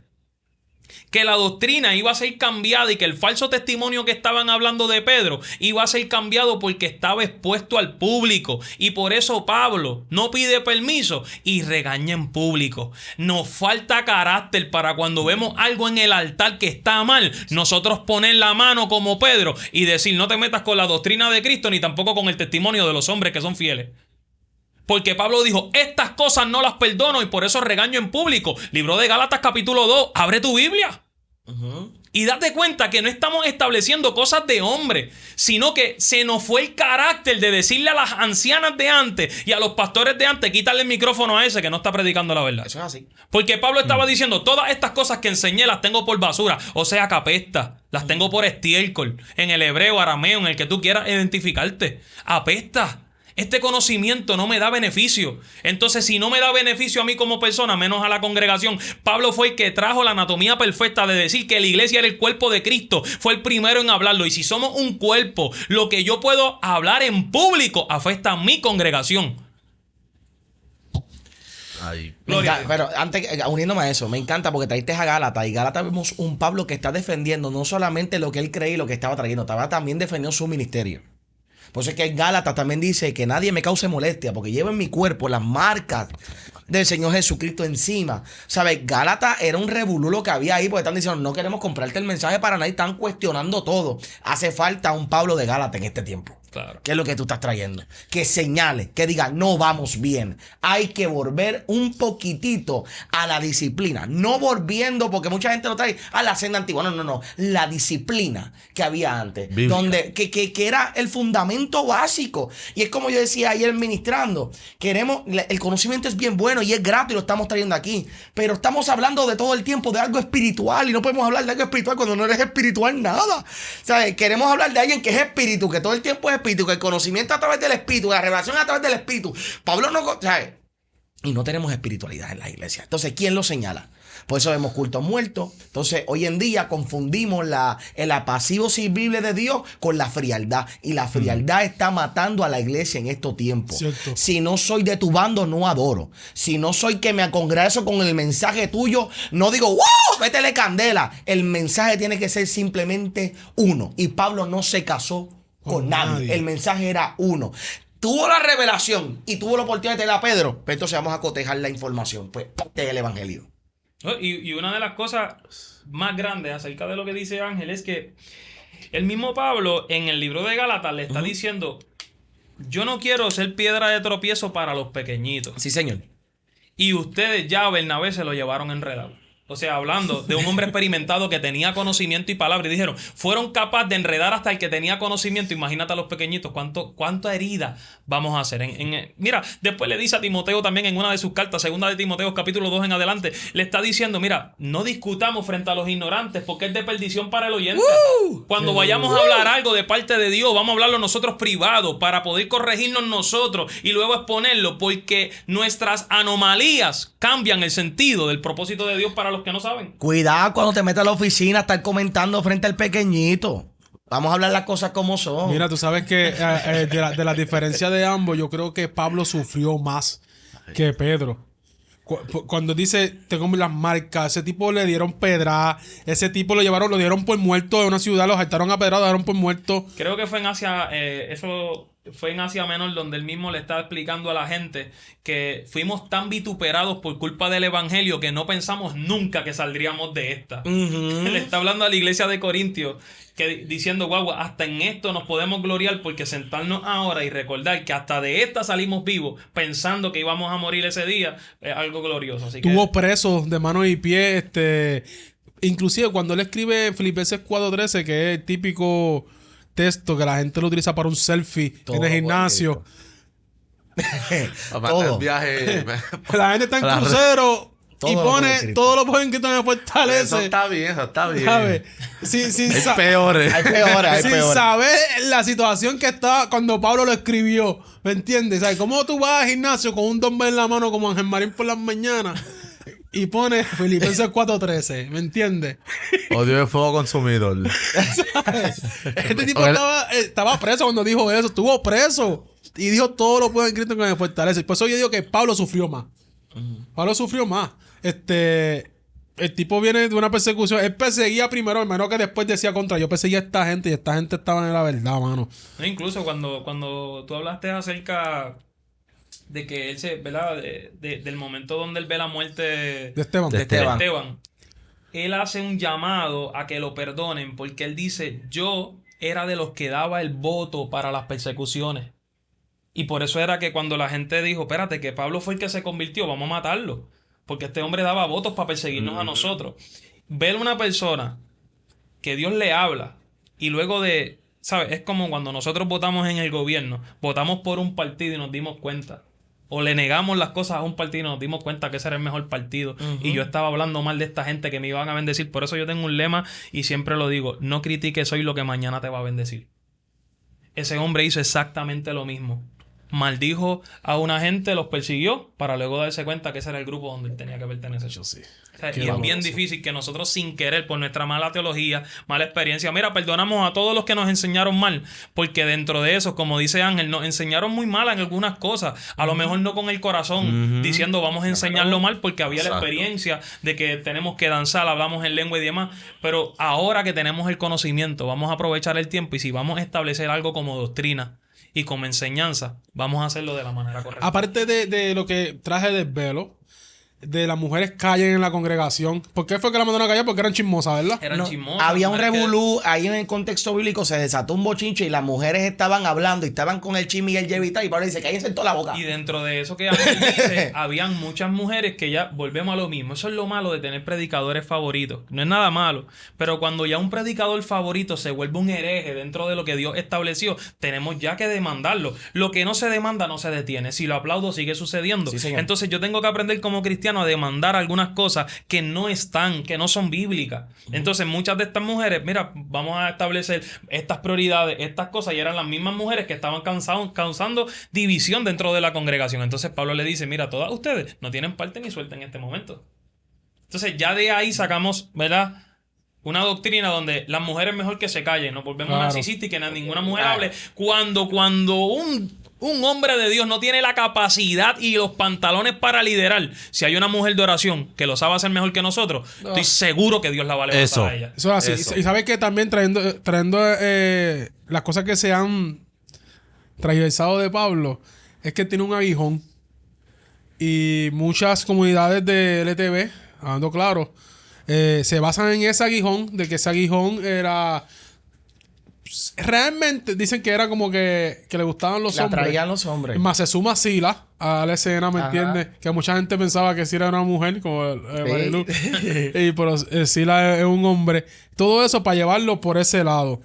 C: Que la doctrina iba a ser cambiada y que el falso testimonio que estaban hablando de Pedro iba a ser cambiado porque estaba expuesto al público. Y por eso Pablo no pide permiso y regaña en público. Nos falta carácter para cuando vemos algo en el altar que está mal, nosotros poner la mano como Pedro y decir, no te metas con la doctrina de Cristo ni tampoco con el testimonio de los hombres que son fieles. Porque Pablo dijo, estas cosas no las perdono y por eso regaño en público. Libro de Gálatas capítulo 2, abre tu Biblia. Y date cuenta que no estamos estableciendo cosas de hombre, sino que se nos fue el carácter de decirle a las ancianas de antes y a los pastores de antes, quítale el micrófono a ese que no está predicando la verdad.
B: Eso es así.
C: Porque Pablo estaba diciendo, todas estas cosas que enseñé las tengo por basura, o sea, capesta, las tengo por estiércol, en el hebreo, arameo, en el que tú quieras identificarte. Apesta. Este conocimiento no me da beneficio. Entonces, si no me da beneficio a mí como persona, menos a la congregación. Pablo fue el que trajo la anatomía perfecta de decir que la iglesia era el cuerpo de Cristo. Fue el primero en hablarlo. Y si somos un cuerpo, lo que yo puedo hablar en público afecta a mi congregación.
D: Ay.
B: Pero antes, uniéndome a eso, me encanta porque traíste a Gálatas y Gálatas vemos un Pablo que está defendiendo no solamente lo que él creía y lo que estaba trayendo, estaba también defendiendo su ministerio. Por eso es que en Gálatas también dice que nadie me cause molestia porque llevo en mi cuerpo las marcas del Señor Jesucristo encima. ¿Sabes? Gálatas era un revolú lo que había ahí porque están diciendo no queremos comprarte el mensaje para nadie, están cuestionando todo. Hace falta un Pablo de Gálatas en este tiempo.
C: Claro.
B: ¿Qué es lo que tú estás trayendo? Que señale, que diga, no vamos bien. Hay que volver un poquitito a la disciplina. No volviendo, porque mucha gente lo trae a la senda antigua. No. La disciplina que había antes.
D: Bíblica.
B: Donde, que era el fundamento básico. Y es como yo decía ayer ministrando. El conocimiento es bien bueno y es grato y lo estamos trayendo aquí. Pero estamos hablando de todo el tiempo de algo espiritual. Y no podemos hablar de algo espiritual cuando no eres espiritual nada. ¿Sabes? Queremos hablar de alguien que es espíritu, que todo el tiempo es espíritu, que el conocimiento a través del espíritu, la revelación a través del espíritu. Pablo no, ¿sabes? Y no tenemos espiritualidad en la iglesia. Entonces, ¿quién lo señala? Por eso vemos cultos muertos. Entonces, hoy en día confundimos el apacivo servible de Dios con la frialdad. Y la frialdad está matando a la iglesia en estos tiempos.
A: Cierto.
B: Si no soy de tu bando, no adoro. Si no soy que me congreso con el mensaje tuyo, no digo, ¡wow! Métele candela. El mensaje tiene que ser simplemente uno. Y Pablo no se casó con nadie. El mensaje era uno. Tuvo la revelación y tuvo la oportunidad de tener a Pedro. Pero entonces vamos a cotejar la información. Pues este es el evangelio.
C: Y una de las cosas más grandes acerca de lo que dice Ángel es que el mismo Pablo en el libro de Gálatas le está diciendo, yo no quiero ser piedra de tropiezo para los pequeñitos.
B: Sí, señor.
C: Y ustedes ya a Bernabé se lo llevaron enredado. O sea, hablando de un hombre experimentado que tenía conocimiento y palabra. Y dijeron, fueron capaces de enredar hasta el que tenía conocimiento. Imagínate a los pequeñitos, cuánta herida vamos a hacer. Mira, después le dice a Timoteo también en una de sus cartas, segunda de Timoteo, capítulo 2 en adelante, le está diciendo, mira, no discutamos frente a los ignorantes porque es de perdición para el oyente. Cuando vayamos a hablar algo de parte de Dios, vamos a hablarlo nosotros privados para poder corregirnos nosotros y luego exponerlo, porque nuestras anomalías cambian el sentido del propósito de Dios para los que no saben.
B: Cuidado cuando te metas a la oficina a estar comentando frente al pequeñito. Vamos a hablar las cosas como son.
A: Mira, tú sabes que de la diferencia de ambos, yo creo que Pablo sufrió más que Pedro. Cuando dice, tengo las marcas, ese tipo le dieron pedra, ese tipo lo dieron por muerto en una ciudad, los saltaron a pedra, lo dieron por muerto.
C: Creo que fue en Asia, eso fue en Asia Menor, donde él mismo le está explicando a la gente que fuimos tan vituperados por culpa del evangelio que no pensamos nunca que saldríamos de esta. Le está hablando a la iglesia de Corintios, diciendo, guau, hasta en esto nos podemos gloriar, porque sentarnos ahora y recordar que hasta de esta salimos vivos pensando que íbamos a morir ese día es algo glorioso. Así que
A: Tuvo preso de mano y pie, inclusive cuando él escribe en Filipenses 4:13, que es el típico texto que la gente lo utiliza para un selfie en el gimnasio.
B: Todo.
D: El viaje.
A: La gente está en crucero
B: Todo
A: y
B: lo
A: pone
B: puede
A: todo lo pueden que me fortalece.
D: Eso está bien, eso está bien.
A: ¿Sabes? Sin
D: Hay peores.
B: Hay peores, hay
A: sin
B: peores.
A: saber la situación que estaba cuando Pablo lo escribió. ¿Me entiendes? ¿Sabes? ¿Cómo tú vas al gimnasio con un dumbbell en la mano como Ángel Marín por las mañanas y pones Filipenses 4:13? ¿Me entiendes?
D: Odio el fuego consumidor.
A: Este tipo estaba preso cuando dijo eso. Estuvo preso. Y dijo todo lo puedo en Cristo que me fortalece. Por eso yo digo que Pablo sufrió más. Pablo sufrió más. El tipo viene de una persecución. Él perseguía primero, hermano, que después decía contra. Yo perseguía a esta gente y esta gente estaba en la verdad, mano.
C: incluso cuando tú hablaste acerca de que él ¿verdad? Del momento donde él ve la muerte
A: De Esteban.
B: De Esteban.
C: él hace un llamado a que lo perdonen, porque él dice, yo era de los que daba el voto para las persecuciones. Y por eso era que cuando la gente dijo, espérate, que Pablo fue el que se convirtió, vamos a matarlo. Porque este hombre daba votos para perseguirnos a nosotros. Ver una persona que Dios le habla y luego de, ¿sabes? Es como cuando nosotros votamos en el gobierno, votamos por un partido y nos dimos cuenta. O le negamos las cosas a un partido y nos dimos cuenta que ese era el mejor partido. Y yo estaba hablando mal de esta gente que me iban a bendecir. Por eso yo tengo un lema y siempre lo digo, no critiques hoy lo que mañana te va a bendecir. Ese hombre hizo exactamente lo mismo. Maldijo a una gente, los persiguió, para luego darse cuenta que ese era el grupo donde él tenía que pertenecer.
A: Yo sí.
C: O sea,
A: Qué
C: y es bien
A: valoroso.
C: difícil que nosotros sin querer, por nuestra mala teología, mala experiencia, mira, perdonamos a todos los que nos enseñaron mal, porque dentro de eso, como dice Ángel, nos enseñaron muy mal en algunas cosas, a lo mejor no con el corazón, diciendo vamos a enseñarlo mal porque había
D: Exacto.
C: la experiencia de que tenemos que danzar, hablamos en lengua y demás, pero ahora que tenemos el conocimiento, vamos a aprovechar el tiempo y si vamos a establecer algo como doctrina y como enseñanza, vamos a hacerlo de la manera correcta.
A: Aparte de lo que traje del velo, de las mujeres callen en la congregación. ¿Por qué fue que la mandaron a callar? Porque eran chismosas, ¿verdad?
C: Eran
B: No,
C: chismosas,
B: había un
C: mujeres que-
B: revolú ahí en el contexto bíblico, se desató un bochinche y las mujeres estaban hablando y estaban con el chisme y el llevita y Pablo dice, cállense en toda la boca.
C: Y dentro de eso que Ángel dice, habían muchas mujeres que ya, volvemos a lo mismo. Eso es lo malo de tener predicadores favoritos. No es nada malo. Pero cuando ya un predicador favorito se vuelve un hereje dentro de lo que Dios estableció, tenemos ya que demandarlo. Lo que no se demanda no se detiene. Si lo aplaudo, sigue sucediendo.
B: Sí, señor.
C: Entonces yo tengo que aprender como cristiano a demandar algunas cosas que no están, que no son bíblicas. Entonces muchas de estas mujeres, mira, vamos a establecer estas prioridades, estas cosas, y eran las mismas mujeres que estaban causando división dentro de la congregación. Entonces Pablo le dice, mira, todas ustedes no tienen parte ni suerte en este momento. Entonces ya de ahí sacamos, ¿verdad?, una doctrina donde las mujeres mejor que se callen, nos volvemos
A: Claro.
C: narcisistas y que ninguna mujer hable. Cuando un hombre de Dios no tiene la capacidad y los pantalones para liderar, si hay una mujer de oración que lo sabe hacer mejor que nosotros, estoy seguro que Dios la va a levantar
D: Eso.
C: a ella.
A: Eso es así.
D: Eso.
A: Y sabes que también trayendo las cosas que se han transversado de Pablo, es que tiene un aguijón. Y muchas comunidades de LTV, hablando claro, se basan en ese aguijón, de que ese aguijón era realmente dicen que era como que le gustaban los
B: La
A: hombres.
B: traían los hombres.
A: Más se suma Sila a la escena, ¿me
B: Ajá.
A: entiendes? Que mucha gente pensaba que Sila era una mujer, como Marilu.
B: Sí.
A: Pero Sila es un hombre. Todo eso para llevarlo por ese lado.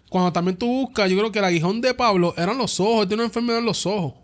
A: Cuando también tú buscas, yo creo que el aguijón de Pablo eran los ojos. Él tiene una enfermedad en los ojos.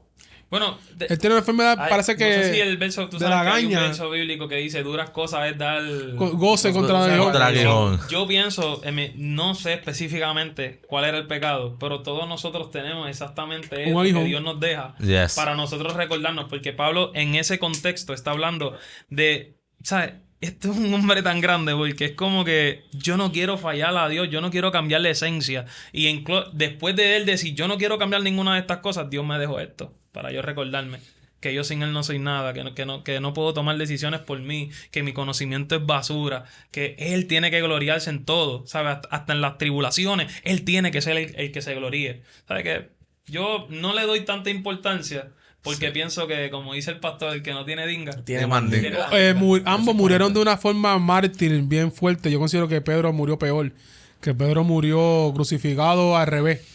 C: Bueno,
A: Él tiene una enfermedad, parece que...
C: No sé si el verso, tú
A: de
C: sabes
A: la
C: que hay un
A: gaña.
C: verso bíblico que dice, duras cosas es dar...
A: Goce contra el aguijón.
D: Contra el aguijón.
C: Yo pienso, no sé específicamente cuál era el pecado, pero todos nosotros tenemos exactamente eso
A: aguijón.
C: que Dios nos deja
D: Yes.
C: para nosotros recordarnos, porque Pablo en ese contexto está hablando de, ¿sabes? Este es un hombre tan grande porque es como que yo no quiero fallar a Dios, yo no quiero cambiar la esencia. Y después de él decir, yo no quiero cambiar ninguna de estas cosas, Dios me dejó esto para yo recordarme que yo sin él no soy nada, que no puedo tomar decisiones por mí, que mi conocimiento es basura, que él tiene que gloriarse en todo, ¿sabes? Hasta en las tribulaciones, él tiene que ser el que se gloríe. ¿Sabes qué? Yo no le doy tanta importancia porque pienso que, como dice el pastor, el que no tiene dinga,
B: Tiene
D: mandinga.
B: mandinga.
A: Ambos murieron de una forma mártir bien fuerte. Yo considero que Pedro murió peor. Que Pedro murió crucificado al revés.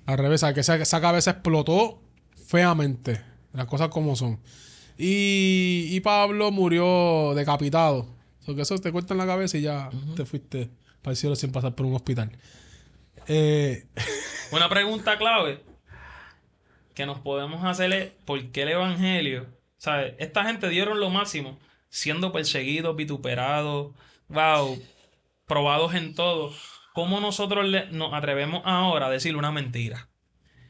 A: Al revés, ¿sabes? Que esa cabeza explotó feamente. Las cosas como son. Y Pablo murió decapitado. Porque eso te corta en la cabeza y ya te fuiste para el cielo sin pasar por un hospital.
C: una pregunta clave que nos podemos hacer es ¿por qué el evangelio? ¿Sabes? Esta gente dieron lo máximo siendo perseguidos, vituperados, wow, probados en todo. ¿Cómo nosotros nos atrevemos ahora a decirle una mentira?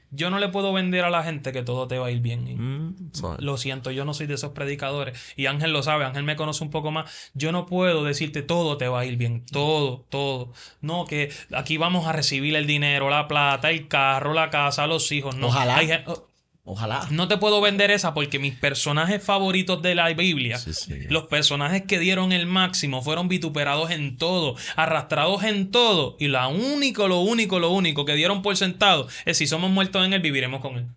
C: Yo no le puedo vender a la gente que todo te va a ir bien. Lo siento, yo no soy de esos predicadores. Y Ángel lo sabe, Ángel me conoce un poco más. Yo no puedo decirte todo te va a ir bien. Todo, todo. No, que aquí vamos a recibir el dinero, la plata, el carro, la casa, los hijos. No.
B: Ojalá.
C: Hay
B: Ojalá.
C: no te puedo vender esa porque mis personajes favoritos de la Biblia, los personajes que dieron el máximo, fueron vituperados en todo, arrastrados en todo. Y lo único que dieron por sentado es si somos muertos en él, viviremos con él.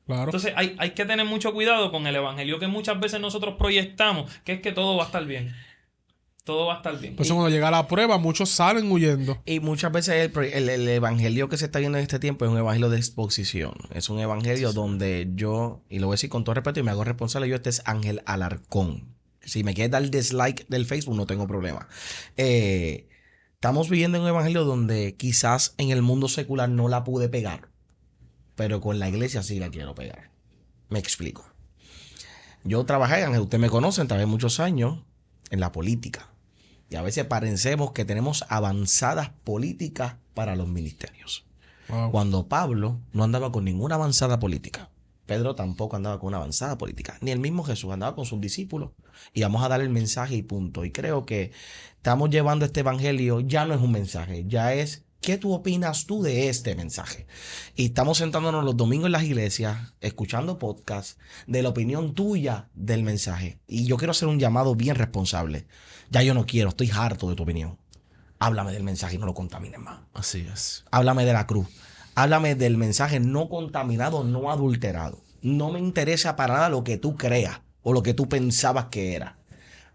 A: Claro.
C: Entonces hay que tener mucho cuidado con el evangelio que muchas veces nosotros proyectamos, que es que todo va a estar bien. Todo va a estar bien.
A: Por eso cuando llega la prueba, muchos salen huyendo.
B: Y muchas veces el evangelio que se está viendo en este tiempo es un evangelio de exposición. Es un evangelio donde yo, y lo voy a decir con todo respeto y me hago responsable, yo este es Ángel Alarcón. Si me quieres dar dislike del Facebook, no tengo problema. Estamos viviendo en un evangelio donde quizás en el mundo secular no la pude pegar, pero con la iglesia sí la quiero pegar. Me explico. Yo trabajé, Ángel, ustedes me conocen, trabajé muchos años en la política. Y a veces parecemos que tenemos avanzadas políticas para los ministerios.
A: Wow.
B: Cuando Pablo no andaba con ninguna avanzada política. Pedro tampoco andaba con una avanzada política. Ni el mismo Jesús andaba con sus discípulos. Y vamos a dar el mensaje y punto. Y creo que estamos llevando este evangelio, ya no es un mensaje, ya es ¿qué tú opinas tú de este mensaje? Y estamos sentándonos los domingos en las iglesias, escuchando podcasts de la opinión tuya del mensaje. Y yo quiero hacer un llamado bien responsable. Ya yo no quiero, estoy harto de tu opinión. Háblame del mensaje y no lo contamines más.
D: Así es.
B: Háblame de la cruz. Háblame del mensaje no contaminado, no adulterado. No me interesa para nada lo que tú creas o lo que tú pensabas que era.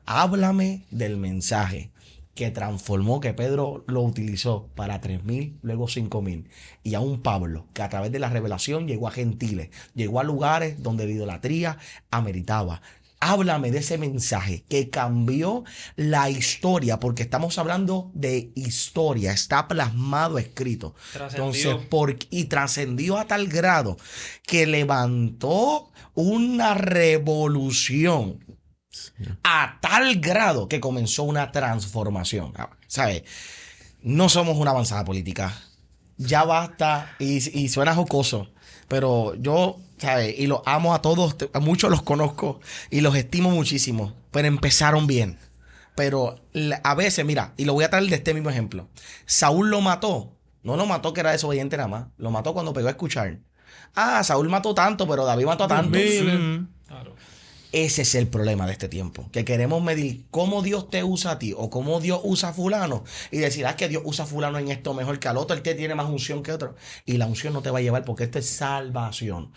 B: Háblame del mensaje que transformó, que Pedro lo utilizó para 3,000, luego 5,000. Y a un Pablo que a través de la revelación llegó a gentiles, llegó a lugares donde la idolatría ameritaba. Háblame de ese mensaje que cambió la historia, porque estamos hablando de historia, está plasmado, escrito.
C: Trascendió.
B: Entonces, y trascendió a tal grado que levantó una revolución a tal grado que comenzó una transformación. ¿Sabes? No somos una avanzada política. Ya basta, y suena jocoso, pero yo, ¿sabes? Y los amo a todos, a muchos los conozco y los estimo muchísimo, pero empezaron bien. Pero a veces, mira, y lo voy a traer de este mismo ejemplo. Saúl lo mató. No lo mató que era desobediente nada más. Lo mató cuando pegó a escuchar. Saúl mató tanto, pero David mató a tantos.
C: Claro.
B: Ese es el problema de este tiempo. Que queremos medir cómo Dios te usa a ti o cómo Dios usa a fulano. Y decir, que Dios usa a fulano en esto mejor que al otro. Él tiene más unción que otro. Y la unción no te va a llevar porque esto es salvación.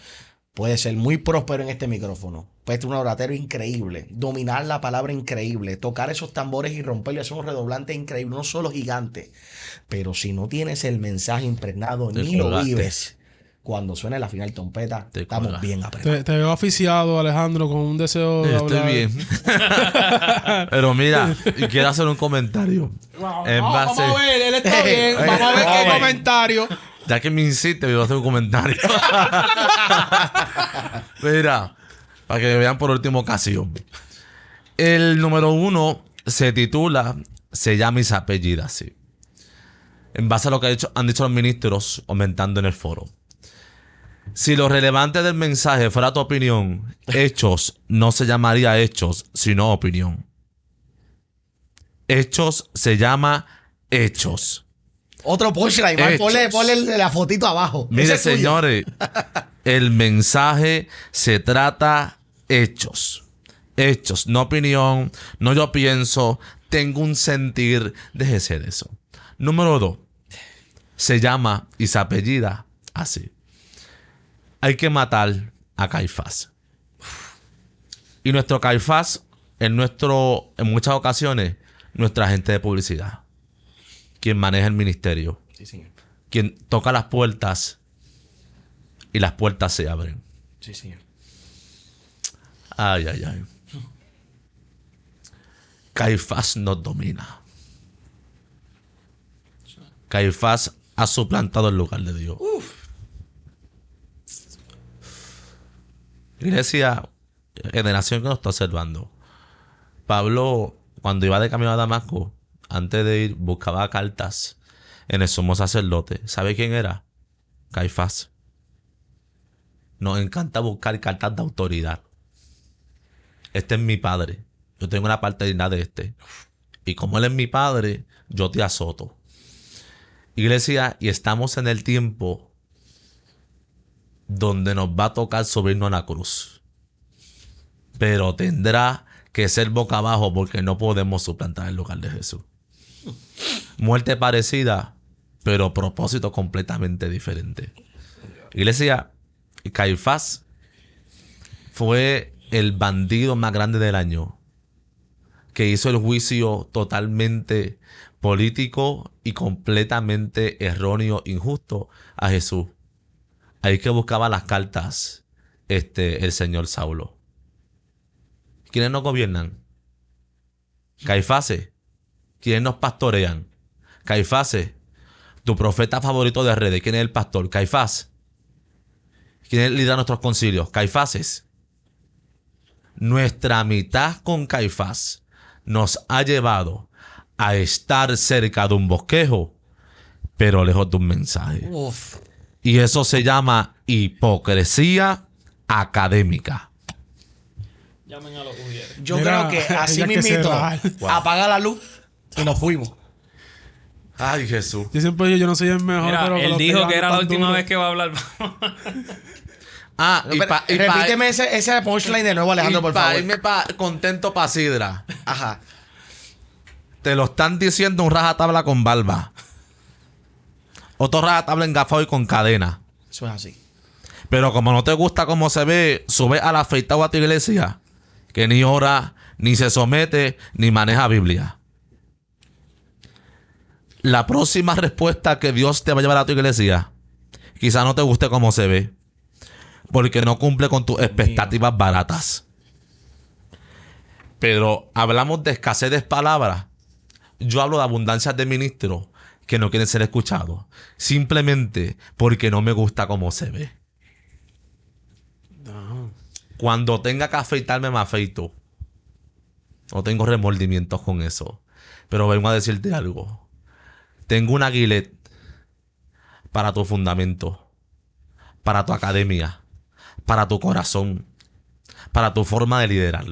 B: puedes ser muy próspero en este micrófono. Puedes ser un oratero increíble, dominar la palabra increíble, tocar esos tambores y romperle, hacer un redoblante increíble, no solo gigante. Pero si no tienes el mensaje impregnado
D: Te
B: ni lo
D: colgaste.
B: vives, cuando suene la final trompeta,
D: Te
B: estamos
D: colgaste.
B: bien apretados.
A: Te veo aficiado, Alejandro, con un deseo de
D: Estoy
A: hablar.
D: bien. Pero mira, y quiero hacer un comentario. En
A: Vamos
D: base-
A: a ver, él está bien. Vamos a ver qué comentario.
D: Ya que me insiste, yo voy a hacer un comentario. Mira, para que vean por última ocasión. El número 1 se llama y se apellida así. En base a lo que han dicho los ministros comentando en el foro. Si lo relevante del mensaje fuera tu opinión, Hechos no se llamaría Hechos, sino opinión. Hechos se llama Hechos.
B: Otro punchline, Mark,
D: Hechos.
B: ponle la fotito abajo.
D: Mire,
B: Ese es tuyo.
D: señores, el mensaje se trata hechos. Hechos, no opinión, no yo pienso, tengo un sentir. Déjese de eso. Número 2, se llama y se apellida así. Hay que matar a Caifás. Y nuestro Caifás, en muchas ocasiones, nuestra agente de publicidad. Quien maneja el ministerio.
B: Sí, señor.
D: Quien toca las puertas y las puertas se abren.
B: Sí, señor.
D: Ay, ay, ay. Caifás nos domina. Caifás ha suplantado el lugar de Dios. Iglesia, generación que nos está observando. Pablo, cuando iba de camino a Damasco, antes de ir, buscaba cartas en el sumo sacerdote. ¿Sabe quién era? Caifás. Nos encanta buscar cartas de autoridad. Este es mi padre. Yo tengo una parte digna de este. Y como él es mi padre, yo te azoto. Iglesia, y estamos en el tiempo donde nos va a tocar subirnos a la cruz. Pero tendrá que ser boca abajo porque no podemos suplantar el lugar de Jesús. Muerte parecida, pero propósito completamente diferente. Iglesia, Caifás fue el bandido más grande del año que hizo el juicio totalmente político y completamente erróneo, injusto a Jesús. Ahí que buscaba las cartas el señor Saulo. ¿Quiénes nos gobiernan? Caifases. ¿Quiénes nos pastorean? Caifases. Tu profeta favorito de redes. ¿Quién es el pastor? Caifás. ¿Quién lidera nuestros concilios? Caifases. Nuestra amistad con Caifás nos ha llevado a estar cerca de un bosquejo, pero lejos de un mensaje.
B: Uf.
D: Y eso se llama hipocresía académica.
C: Llamen a los ujieres.
B: Yo
A: Mira,
B: creo que así
A: hay que
B: mismito,
A: cerrar.
B: apaga la luz y nos fuimos.
D: Ay, Jesús.
A: Yo siempre digo, yo no soy el mejor,
C: Mira,
A: pero...
C: él
A: los
C: dijo
A: que
C: que era la
A: van tan
C: última
A: duro.
C: vez que va a hablar.
D: Ah,
B: Repíteme ese punchline de nuevo, Alejandro, por favor.
D: irme contento pa' Sidra.
B: Ajá.
D: Te lo están diciendo un rajatabla con barba. Otro rajatabla engafado y con cadena.
B: Eso es así.
D: Pero como no te gusta cómo se ve, sube al afeitado a tu iglesia, que ni ora, ni se somete, ni maneja Biblia. La próxima respuesta que Dios te va a llevar a tu iglesia, quizá no te guste cómo se ve, porque no cumple con tus expectativas baratas. Pero hablamos de escasez de palabras. Yo hablo de abundancia de ministros que no quieren ser escuchados, simplemente porque no me gusta cómo se ve. Cuando tenga que afeitarme, me afeito. No tengo remordimientos con eso. Pero vengo a decirte algo. Tengo una Gillette para tu fundamento, para tu academia, para tu corazón, para tu forma de liderar,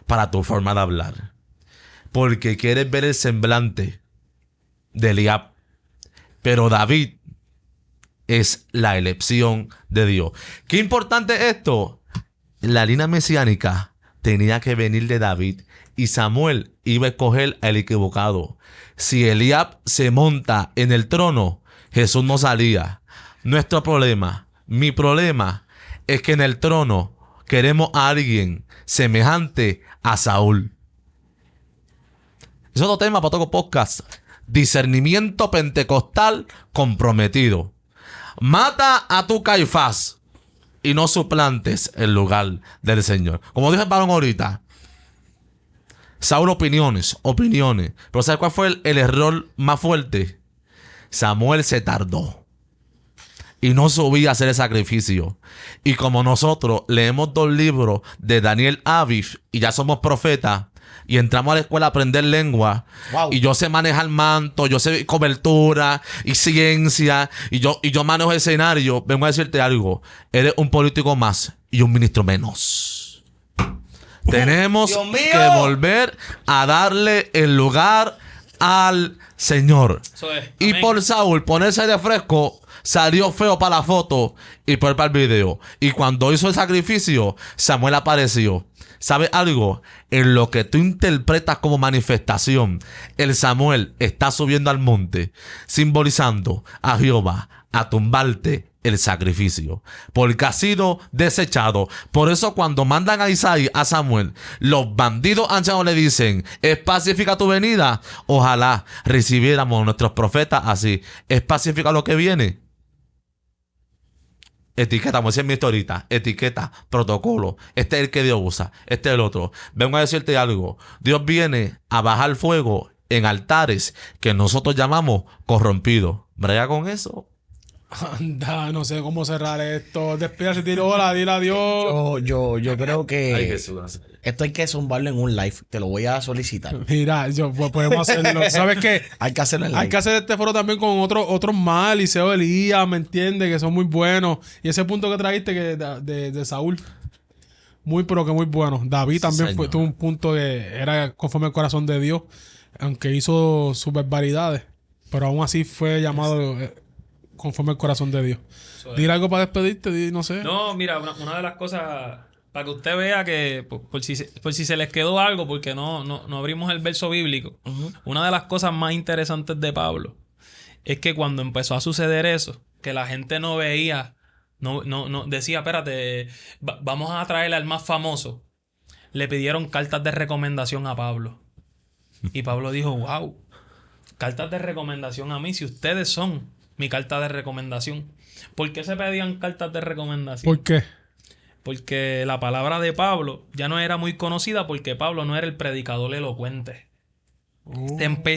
D: para tu forma de hablar. Porque quieres ver el semblante de Eliab. Pero David es la elección de Dios. ¿Qué importante es esto? La línea mesiánica tenía que venir de David y Samuel iba a escoger al equivocado. Si Eliab se monta en el trono, Jesús no salía. Nuestro problema, mi problema, es que en el trono queremos a alguien semejante a Saúl. Es otro tema para otro podcast. Discernimiento pentecostal comprometido. Mata a tu Caifás y no suplantes el lugar del Señor. Como dije el varón ahorita, Saúl opiniones. Pero ¿sabes cuál fue el error más fuerte? Samuel se tardó y no subía a hacer el sacrificio. Y como nosotros leemos 2 libros de Daniel Aviv y ya somos profetas y entramos a la escuela a aprender lengua,
B: Wow.
D: y yo sé manejar manto, yo sé cobertura y ciencia, y yo manejo escenario, vengo a decirte algo: eres un político más y un ministro menos. Tenemos
B: Dios mío.
D: que volver a darle el lugar al Señor.
C: Eso es.
D: Y
C: Amén.
D: por Saúl ponerse de fresco, salió feo para la foto y peor para el video. Y cuando hizo el sacrificio, Samuel apareció. ¿Sabes algo? En lo que tú interpretas como manifestación, el Samuel está subiendo al monte, simbolizando a Jehová a tumbarte el sacrificio, porque ha sido desechado. Por eso cuando mandan a Isaí, a Samuel, los bandidos ancianos le dicen: ¿es pacífica tu venida? Ojalá recibiéramos a nuestros profetas así. ¿Es pacífica lo que viene? Etiqueta, como decía mi historita, etiqueta, protocolo. Este es el que Dios usa, este es el otro. Vengo a decirte algo: Dios viene a bajar fuego en altares que nosotros llamamos corrompidos. ¿Brega con eso?
A: Anda, no sé cómo cerrar esto. Despídase, tiro hola, dile adiós.
B: Yo creo que
D: Ay, Jesús.
B: esto hay que zumbarlo en un live. Te lo voy a solicitar.
A: Mira, podemos hacerlo. ¿Sabes qué?
B: Hay que hacerlo en live.
A: Hay que hacer este foro también con otros más, Liceo Elías, ¿me entiendes? Que son muy buenos. Y ese punto que trajiste que de Saúl, pero que muy bueno. David también
D: señor.
A: tuvo un punto que era conforme al corazón de Dios, aunque hizo sus barbaridades, pero aún así fue llamado conforme al corazón de Dios.
C: Eso es.
A: Dile algo para despedirte, no sé.
C: No, mira, una de las cosas, para que usted vea que por si se les quedó algo, porque no abrimos el verso bíblico, una de las cosas más interesantes de Pablo es que cuando empezó a suceder eso, que la gente no veía, no decía, espérate, vamos a traer al más famoso, le pidieron cartas de recomendación a Pablo. Y Pablo dijo: wow, cartas de recomendación a mí, si ustedes son mi carta de recomendación. ¿Por qué se pedían cartas de recomendación?
A: ¿Por qué?
C: Porque la palabra de Pablo ya no era muy conocida, porque Pablo no era el predicador elocuente.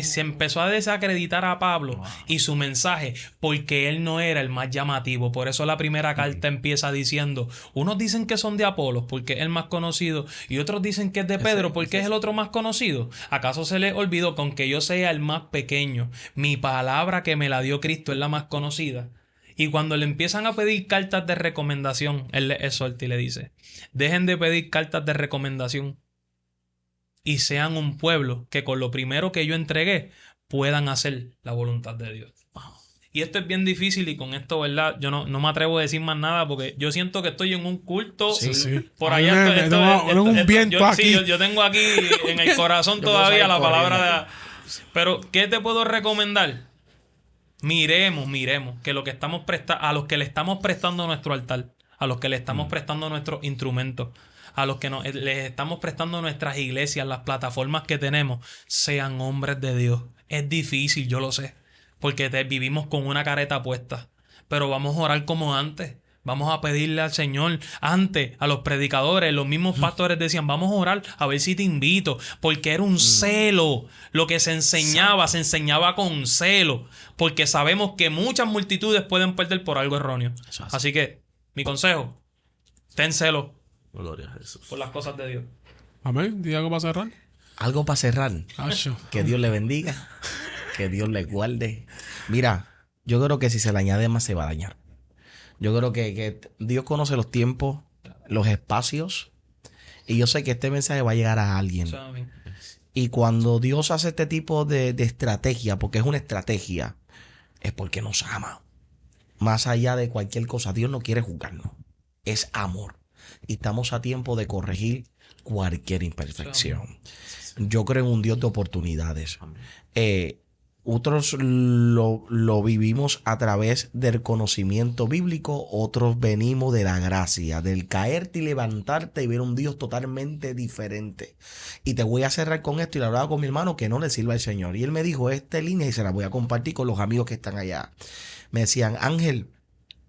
C: Se empezó a desacreditar a Pablo y su mensaje porque él no era el más llamativo. Por eso la primera carta empieza diciendo: unos dicen que son de Apolos porque es el más conocido, y otros dicen que es de Pedro porque es el otro más conocido. ¿Acaso se les olvidó que aunque yo sea el más pequeño, mi palabra que me la dio Cristo es la más conocida? Y cuando le empiezan a pedir cartas de recomendación, él les exhorta y le dice: dejen de pedir cartas de recomendación y sean un pueblo que con lo primero que yo entregué puedan hacer la voluntad de Dios. Y esto es bien difícil, y con esto, ¿verdad? Yo no me atrevo a decir más nada porque yo siento que estoy en un culto.
A: Sí.
C: Por
A: A mí
C: allá.
A: tengo un viento aquí.
C: Yo tengo aquí en el corazón todavía la palabra de... Pero, ¿qué te puedo recomendar? Miremos que lo que estamos a los que le estamos prestando nuestro altar, a los que le estamos prestando nuestros instrumentos, a los que les estamos prestando nuestras iglesias, las plataformas que tenemos, sean hombres de Dios. Es difícil, yo lo sé, porque vivimos con una careta puesta, pero vamos a orar como antes. Vamos a pedirle al Señor. Antes, a los predicadores, los mismos pastores decían: vamos a orar a ver si te invito, porque era un celo. Lo que se enseñaba con celo, porque sabemos que muchas multitudes pueden perder por algo erróneo. Así que, mi consejo: ten celo
D: Gloria a Jesús.
C: por las cosas de Dios.
A: Amén. ¿Dí algo para cerrar?
B: Algo para cerrar.
A: Acho.
B: Que Dios le bendiga. Que Dios le guarde. Mira, yo creo que si se le añade más se va a dañar. Yo creo que Dios conoce los tiempos, los espacios. Y yo sé que este mensaje va a llegar a alguien.
C: Amén.
B: Y cuando Dios hace este tipo de estrategia, porque es una estrategia, es porque nos ama. Más allá de cualquier cosa, Dios no quiere juzgarnos. Es amor. Y estamos a tiempo de corregir cualquier imperfección. Yo creo en un Dios de oportunidades. Otros lo vivimos a través del conocimiento bíblico, otros venimos de la gracia, del caerte y levantarte y ver un Dios totalmente diferente. Y te voy a cerrar con esto, y lo hablaba con mi hermano que no le sirva al Señor. Y él me dijo esta línea y se la voy a compartir con los amigos que están allá. Me decían, Ángel,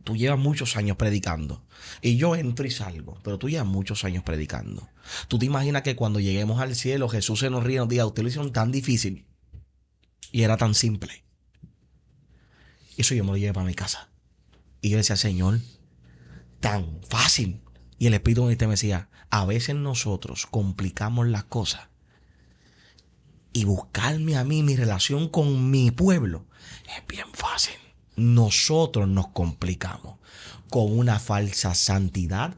B: tú llevas muchos años predicando. Y yo entro y salgo, pero tú llevas muchos años predicando. ¿Tú te imaginas que cuando lleguemos al cielo Jesús se nos ríe y nos diga, ustedes lo hicieron tan difícil y era tan simple? Eso yo me lo llevé para mi casa. Y yo decía, Señor, tan fácil. Y el Espíritu me decía, a veces nosotros complicamos las cosas. Y buscarme a mí, mi relación con mi pueblo, es bien fácil. Nosotros nos complicamos con una falsa santidad,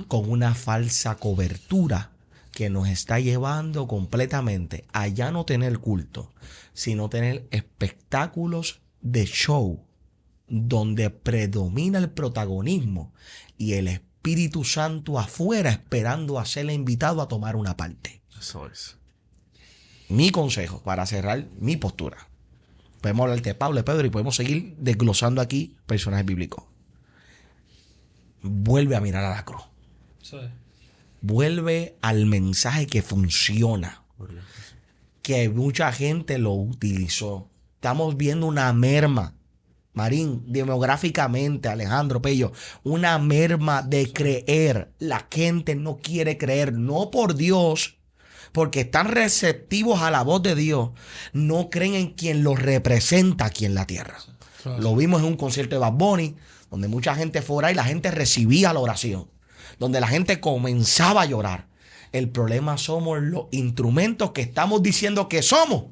B: con una falsa cobertura que nos está llevando completamente a ya no tener culto, sino tener espectáculos de show donde predomina el protagonismo y el Espíritu Santo afuera esperando a ser invitado a tomar una parte.
D: Eso es.
B: Mi consejo para cerrar mi postura. Podemos hablar de Pablo, de Pedro y podemos seguir desglosando aquí personajes bíblicos. Vuelve a mirar a la cruz.
C: Eso es.
B: Vuelve al mensaje que funciona, que mucha gente lo utilizó. Estamos viendo una merma, Marín, demográficamente, Alejandro Pello, una merma de creer. La gente no quiere creer, no por Dios, porque están receptivos a la voz de Dios, no creen en quien los representa aquí en la tierra.
A: Claro.
B: Lo vimos en un concierto de Bad Bunny, donde mucha gente fuera y la gente recibía la oración, donde la gente comenzaba a llorar. El problema somos los instrumentos que estamos diciendo que somos,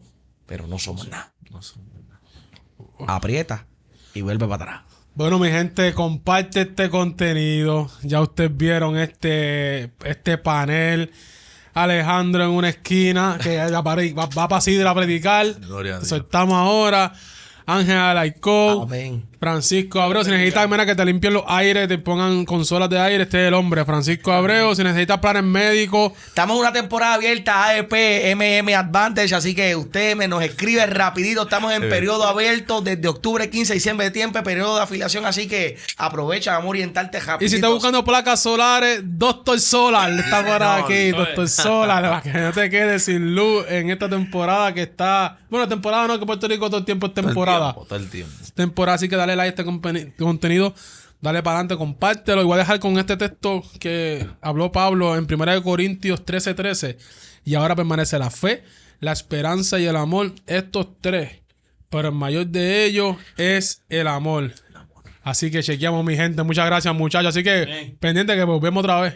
B: pero no somos nada.
D: No sé.
B: Aprieta y vuelve para atrás.
A: Bueno, mi gente, comparte este contenido. Ya ustedes vieron este panel. Alejandro en una esquina que va para Sidra a predicar.
D: Gloria a Dios.
A: Soltamos ahora. Ángel Alaicó.
B: Amén.
A: Francisco Abreu. Si necesitas, mira, que te limpien los aires, te pongan consolas de aire, este es el hombre. Francisco Abreu. Si necesitas planes médicos.
B: Estamos en una temporada abierta AEP MM Advantage, así que usted nos escribe rapidito. Estamos en periodo abierto desde octubre 15 a diciembre de tiempo, periodo de afiliación, así que aprovecha, vamos a orientarte rapidito.
A: Y si estás buscando placas solares, Doctor Solar está por aquí.
C: no,
A: Doctor Solar, para que no te quedes sin luz en esta temporada que está... Bueno, temporada no, que Puerto Rico todo el tiempo es temporada.
D: Todo el tiempo.
A: Temporada, así que dale like a este contenido, dale para adelante, compártelo. Y voy a dejar con este texto que habló Pablo en 1 Corintios 13:13. Y ahora permanece la fe, la esperanza y el amor, estos tres, pero el mayor de ellos es el amor. Así que chequeamos, mi gente. Muchas gracias, muchachos. Así que pendiente que volvemos otra vez.